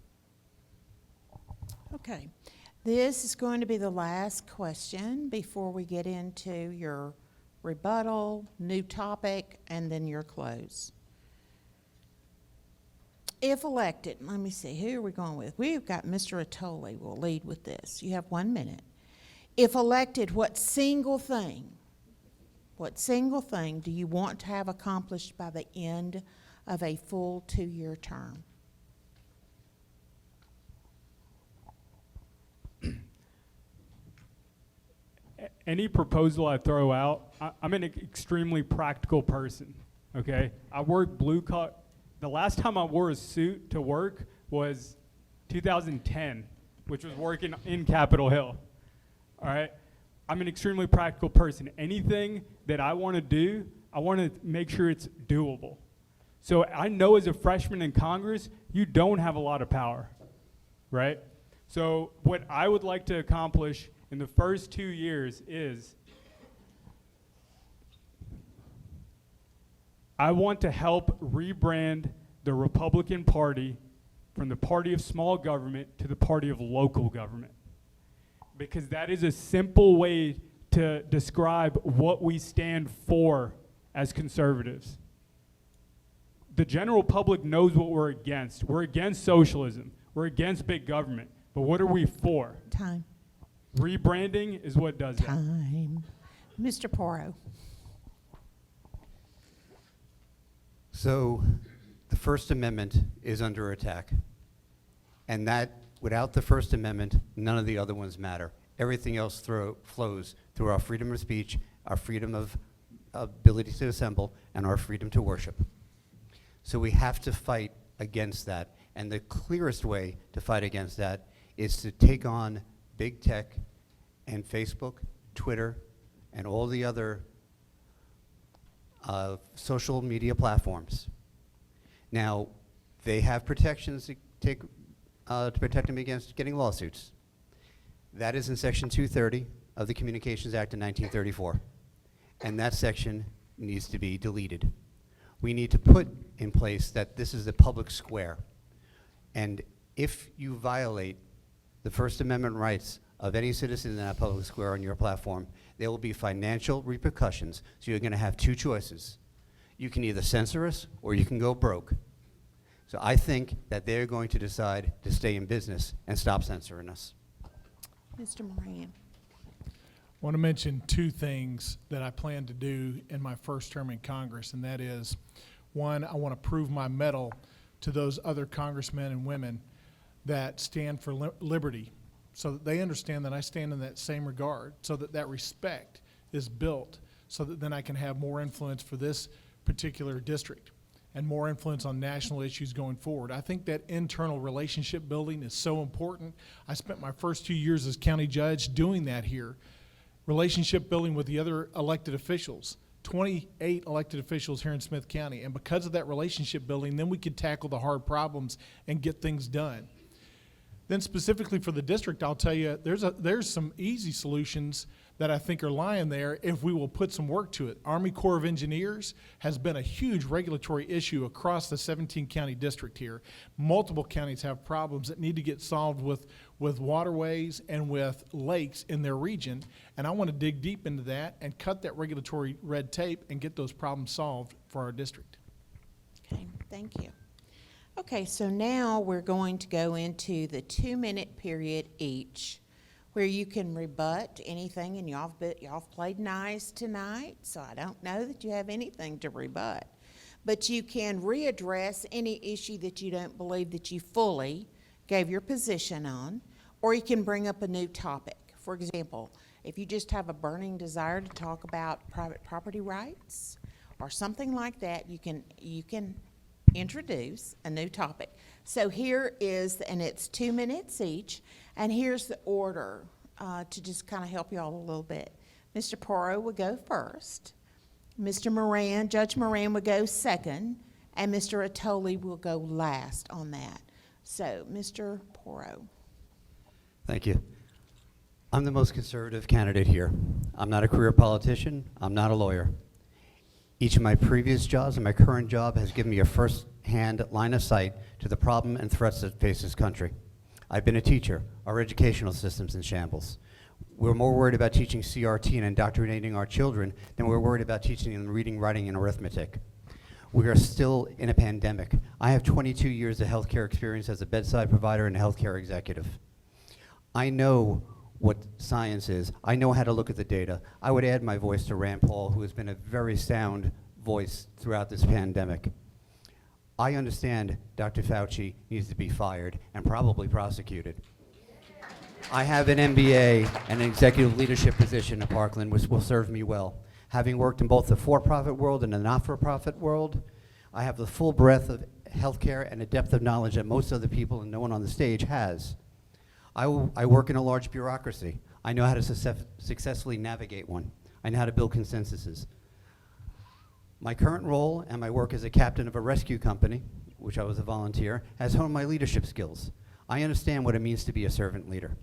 Okay. This is going to be the last question before we get into your rebuttal, new topic, and then your close. If elected, let me see, who are we going with? We've got Mr. Attoli will lead with this. You have 1 minute. If elected, what single thing do you want to have accomplished by the end of a full 2-year term? Any proposal I throw out, I'm an extremely practical person, okay? I work blue collar. The last time I wore a suit to work was 2010, which was working in Capitol Hill, all right? I'm an extremely practical person. Anything that I want to do, I want to make sure it's doable. So I know as a freshman in Congress, you don't have a lot of power, right? So what I would like to accomplish in the first 2 years is I want to help rebrand the Republican Party from the party of small government to the party of local government. Because that is a simple way to describe what we stand for as conservatives. The general public knows what we're against. We're against socialism. We're against big government. But what are we for? Time. Rebranding is what does that. Time. Mr. Porro. So the First Amendment is under attack. And that, without the First Amendment, none of the other ones matter. Everything else flows through our freedom of speech, our freedom of ability to assemble, and our freedom to worship. So we have to fight against that. And the clearest way to fight against that is to take on big tech and Facebook, Twitter, and all the other social media platforms. Now, they have protections to protect them against getting lawsuits. That is in Section 230 of the Communications Act of 1934. And that section needs to be deleted. We need to put in place that this is the public square. And if you violate the First Amendment rights of any citizen in that public square on your platform, there will be financial repercussions. So you're going to have two choices. You can either censor us or you can go broke. So I think that they're going to decide to stay in business and stop censoring us. Mr. Moran. I want to mention two things that I plan to do in my first term in Congress, and that is, one, I want to prove my mettle to those other congressmen and women that stand for liberty, so that they understand that I stand in that same regard, so that that respect is built, so that then I can have more influence for this particular district and more influence on national issues going forward. I think that internal relationship building is so important. I spent my first 2 years as county judge doing that here. Relationship building with the other elected officials, 28 elected officials here in Smith County. And because of that relationship building, then we could tackle the hard problems and get things done. Then specifically for the district, I'll tell you, there's some easy solutions that I think are lying there if we will put some work to it. Army Corps of Engineers has been a huge regulatory issue across the 17-county district here. Multiple counties have problems that need to get solved with waterways and with lakes in their region, and I want to dig deep into that and cut that regulatory red tape and get those problems solved for our district. Okay, thank you. Okay, so now we're going to go into the 2-minute period each, where you can rebut anything, and y'all played nice tonight, so I don't know that you have anything to rebut. But you can readdress any issue that you don't believe that you fully gave your position on, or you can bring up a new topic. For example, if you just have a burning desire to talk about private property rights or something like that, you can introduce a new topic. So here is, and it's 2 minutes each, and here's the order to just kind of help you all a little bit. Mr. Porro would go first. Mr. Moran, Judge Moran would go second, and Mr. Attoli will go last on that. So, Mr. Porro. Thank you. I'm the most conservative candidate here. I'm not a career politician. I'm not a lawyer. Each of my previous jobs and my current job has given me a first-hand line of sight to the problem and threats that face this country. I've been a teacher. Our educational system's in shambles. We're more worried about teaching CRT and indoctrinating our children than we're worried about teaching them reading, writing, and arithmetic. We are still in a pandemic. I have 22 years of healthcare experience as a bedside provider and a healthcare executive. I know what science is. I know how to look at the data. I would add my voice to Rand Paul, who has been a very sound voice throughout this pandemic. I understand Dr. Fauci needs to be fired and probably prosecuted. I have an MBA and an executive leadership position at Parkland, which will serve me well. Having worked in both the for-profit world and the not-for-profit world, I have the full breadth of healthcare and a depth of knowledge that most other people and no one on the stage has. I work in a large bureaucracy. I know how to successfully navigate one. I know how to build consensuses. My current role and my work as a captain of a rescue company, which I was a volunteer, has honed my leadership skills. I understand what it means to be a servant leader.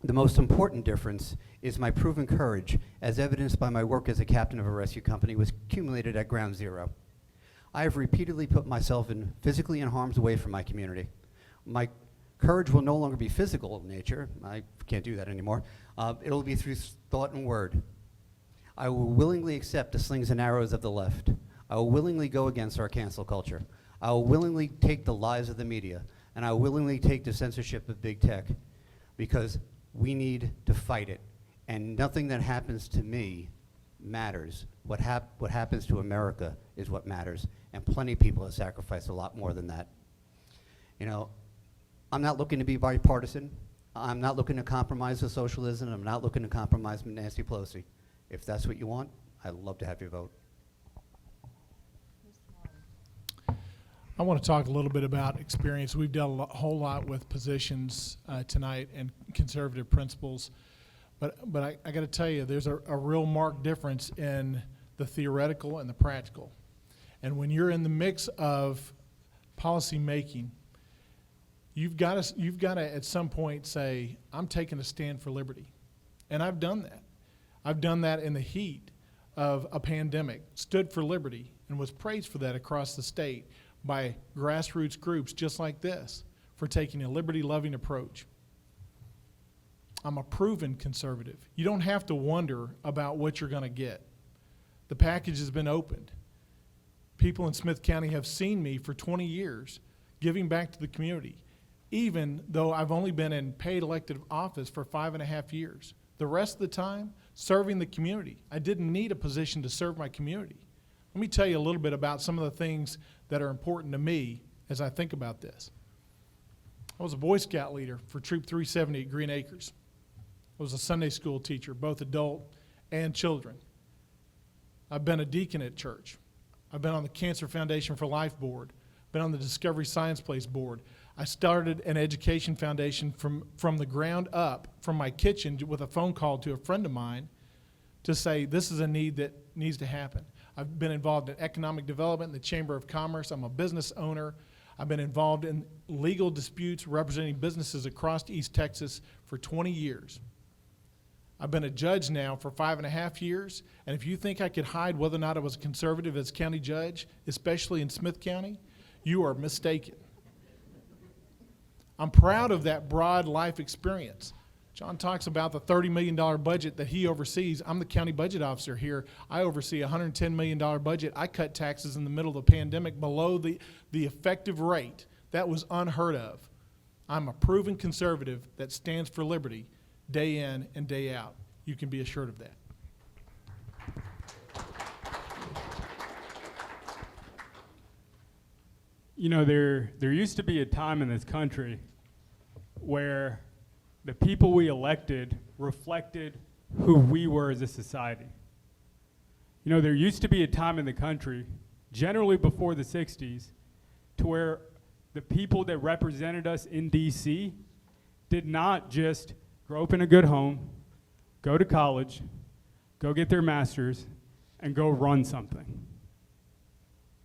The most important difference is my proven courage, as evidenced by my work as a captain of a rescue company, was accumulated at ground zero. I have repeatedly put myself physically in harm's way from my community. My courage will no longer be physical in nature. I can't do that anymore. It'll be through thought and word. I will willingly accept the slings and arrows of the left. I will willingly go against our cancel culture. I will willingly take the lies of the media, and I will willingly take the censorship of big tech, because we need to fight it. And nothing that happens to me matters. What happens to America is what matters, and plenty of people have sacrificed a lot more than that. You know, I'm not looking to be bipartisan. I'm not looking to compromise with socialism. I'm not looking to compromise with Nancy Pelosi. If that's what you want, I'd love to have your vote. I want to talk a little bit about experience. We've done a whole lot with positions tonight and conservative principles, but I got to tell you, there's a real marked difference in the theoretical and the practical. And when you're in the mix of policy making, you've got to at some point say, I'm taking a stand for liberty. And I've done that. I've done that in the heat of a pandemic, stood for liberty, and was praised for that across the state by grassroots groups just like this for taking a liberty-loving approach. I'm a proven conservative. You don't have to wonder about what you're going to get. The package has been opened. People in Smith County have seen me for 20 years giving back to the community, even though I've only been in paid elected office for 5.5 years. The rest of the time, serving the community. I didn't need a position to serve my community. Let me tell you a little bit about some of the things that are important to me as I think about this. I was a Boy Scout leader for Troop 370 at Green Acres. I was a Sunday school teacher, both adult and children. I've been a deacon at church. I've been on the Cancer Foundation for Life board, been on the Discovery Science Place board. I started an education foundation from the ground up, from my kitchen with a phone call to a friend of mine to say this is a need that needs to happen. I've been involved in economic development in the Chamber of Commerce. I'm a business owner. I've been involved in legal disputes representing businesses across East Texas for 20 years. I've been a judge now for 5.5 years, and if you think I could hide whether or not I was a conservative as county judge, especially in Smith County, you are mistaken. I'm proud of that broad life experience. John talks about the $30 million budget that he oversees. I'm the county budget officer here. I oversee a $110 million budget. I cut taxes in the middle of the pandemic below the effective rate. That was unheard of. I'm a proven conservative that stands for liberty day in and day out. You can be assured of that. You know, there used to be a time in this country where the people we elected reflected who we were as a society. You know, there used to be a time in the country, generally before the 60s, to where the people that represented us in DC did not just grow up in a good home, go to college, go get their master's, and go run something.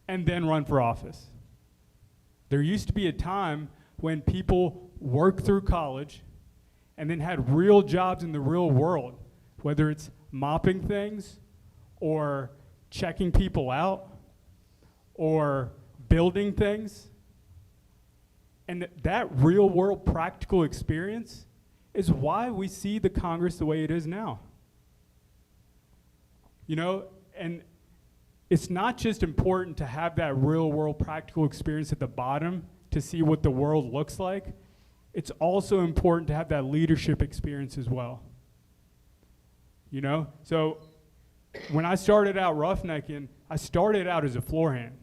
and then run for office. There used to be a time when people worked through college and then had real jobs in the real world, whether it's mopping things or checking people out or building things. And that real world practical experience is why we see the Congress the way it is now. You know, and it's not just important to have that real world practical experience at the bottom to see what the world looks like. It's also important to have that leadership experience as well. You know, so when I started out roughnecking, I started out as a floor hand,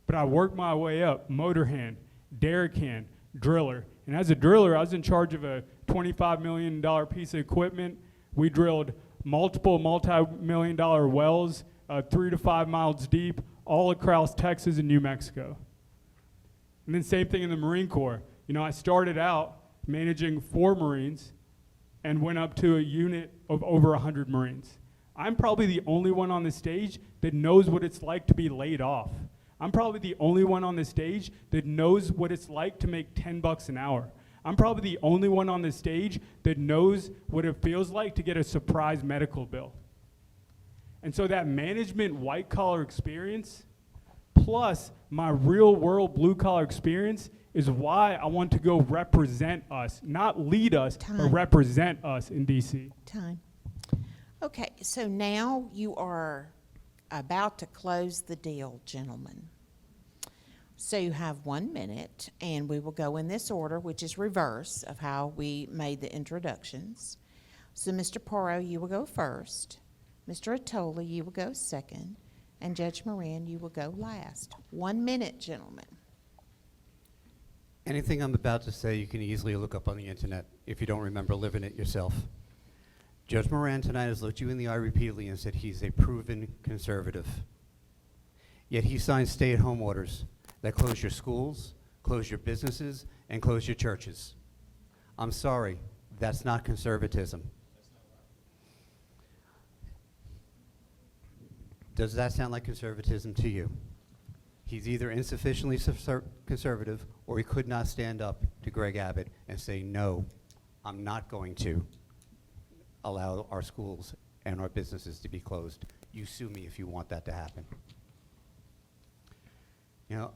but I worked my way up, motor hand, derrick hand, driller. And as a driller, I was in charge of a $25 million piece of equipment. We drilled multiple multi-million-dollar wells, 3 to 5 miles deep, all across Texas and New Mexico. And then same thing in the Marine Corps. You know, I started out managing 4 Marines and went up to a unit of over 100 Marines. I'm probably the only one on the stage that knows what it's like to be laid off. I'm probably the only one on the stage that knows what it's like to make $10 an hour. I'm probably the only one on the stage that knows what it feels like to get a surprise medical bill. And so that management white-collar experience, plus my real-world blue-collar experience, is why I want to go represent us, not lead us, but represent us in D.C. Time. Okay, so now you are about to close the deal, gentlemen. So you have 1 minute, and we will go in this order, which is reverse of how we made the introductions. So Mr. Porro, you will go first. Mr. Attola, you will go second. And Judge Moran, you will go last. 1 minute, gentlemen. Anything I'm about to say, you can easily look up on the internet if you don't remember living it yourself. Judge Moran tonight has looked you in the eye repeatedly and said he's a proven conservative. Yet he signed stay-at-home orders that close your schools, close your businesses, and close your churches. I'm sorry, that's not conservatism. Does that sound like conservatism to you? He's either insufficiently conservative or he could not stand up to Greg Abbott and say, no, I'm not going to allow our schools and our businesses to be closed. You sue me if you want that to happen. You know,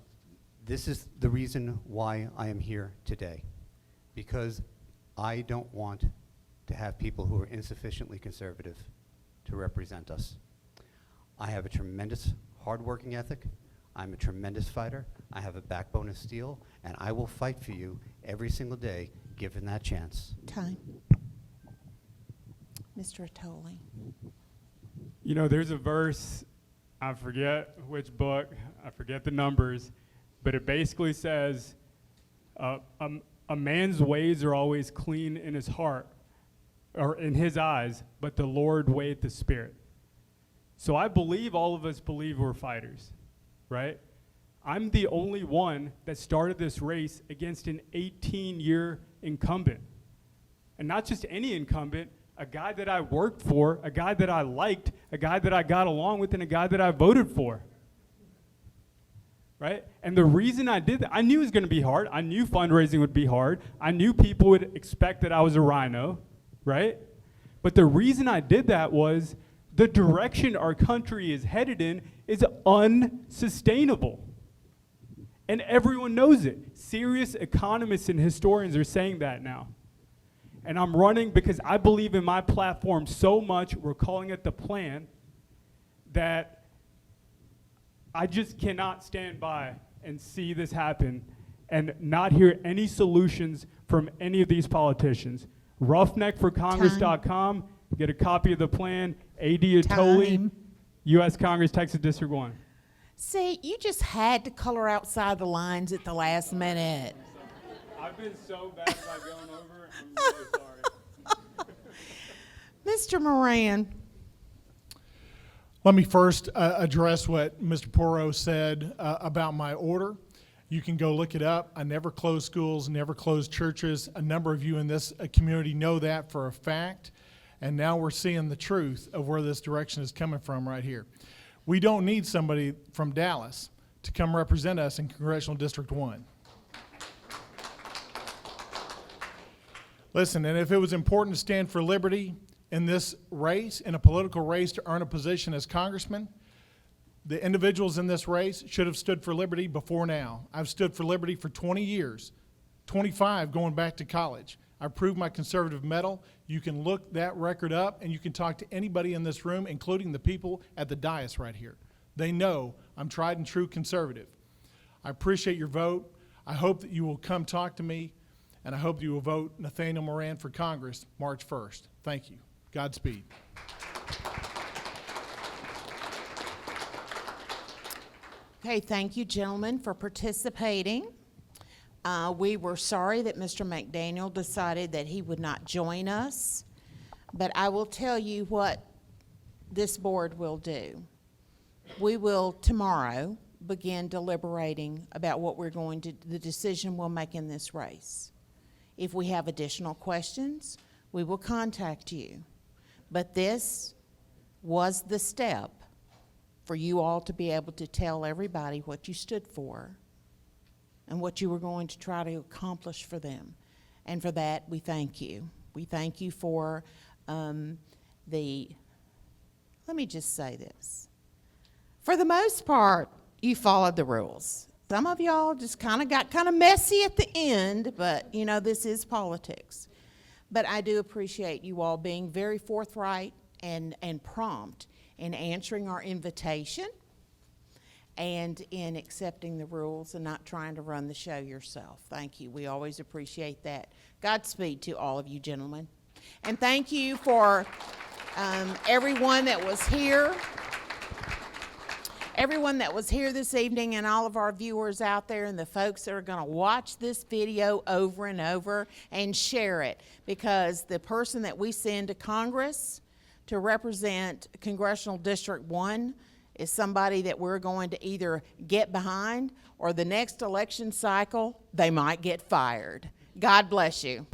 this is the reason why I am here today, because I don't want to have people who are insufficiently conservative to represent us. I have a tremendous hard-working ethic. I'm a tremendous fighter. I have a backbone of steel, and I will fight for you every single day, given that chance. Time. Mr. Attola. You know, there's a verse, I forget which book, I forget the numbers, but it basically says, a man's ways are always clean in his heart, or in his eyes, but the Lord weigheth the spirit. So I believe all of us believe we're fighters, right? I'm the only one that started this race against an 18-year incumbent. And not just any incumbent, a guy that I worked for, a guy that I liked, a guy that I got along with, and a guy that I voted for. Right? And the reason I did that, I knew it was going to be hard. I knew fundraising would be hard. I knew people would expect that I was a rhino, right? But the reason I did that was the direction our country is headed in is unsustainable. And everyone knows it. Serious economists and historians are saying that now. And I'm running because I believe in my platform so much, we're calling it the plan, that I just cannot stand by and see this happen and not hear any solutions from any of these politicians. Roughneckforcongress.com, get a copy of the plan, A.D. Attola, U.S. Congress, Texas District 1. See, you just had to color outside the lines at the last minute. I've been so bad about going over, I'm really sorry. Mr. Moran. Let me first address what Mr. Porro said about my order. You can go look it up. I never closed schools, never closed churches. A number of you in this community know that for a fact. And now we're seeing the truth of where this direction is coming from right here. We don't need somebody from Dallas. to come represent us in Congressional District 1. Listen, and if it was important to stand for liberty in this race, in a political race to earn a position as congressman, the individuals in this race should have stood for liberty before now. I've stood for liberty for 20 years, 25 going back to college. I proved my conservative mettle. You can look that record up, and you can talk to anybody in this room, including the people at the dais right here. They know I'm tried and true conservative. I appreciate your vote. I hope that you will come talk to me, and I hope that you will vote Nathaniel Moran for Congress March 1st. Thank you. Godspeed. Okay, thank you, gentlemen, for participating. We were sorry that Mr. McDaniel decided that he would not join us, but I will tell you what this board will do. We will tomorrow begin deliberating about what we're going to, the decision we'll make in this race. If we have additional questions, we will contact you. But this was the step for you all to be able to tell everybody what you stood for and what you were going to try to accomplish for them. And for that, we thank you. We thank you for let me just say this. For the most part, you followed the rules. Some of y'all just got kind of messy at the end, but you know, this is politics. But I do appreciate you all being very forthright and prompt in answering our invitation and in accepting the rules and not trying to run the show yourself. Thank you. We always appreciate that. Godspeed to all of you gentlemen. And thank you for everyone that was here. Everyone that was here this evening and all of our viewers out there and the folks that are going to watch this video over and over and share it, because the person that we send to Congress to represent Congressional District 1 is somebody that we're going to either get behind or the next election cycle, they might get fired. God bless you.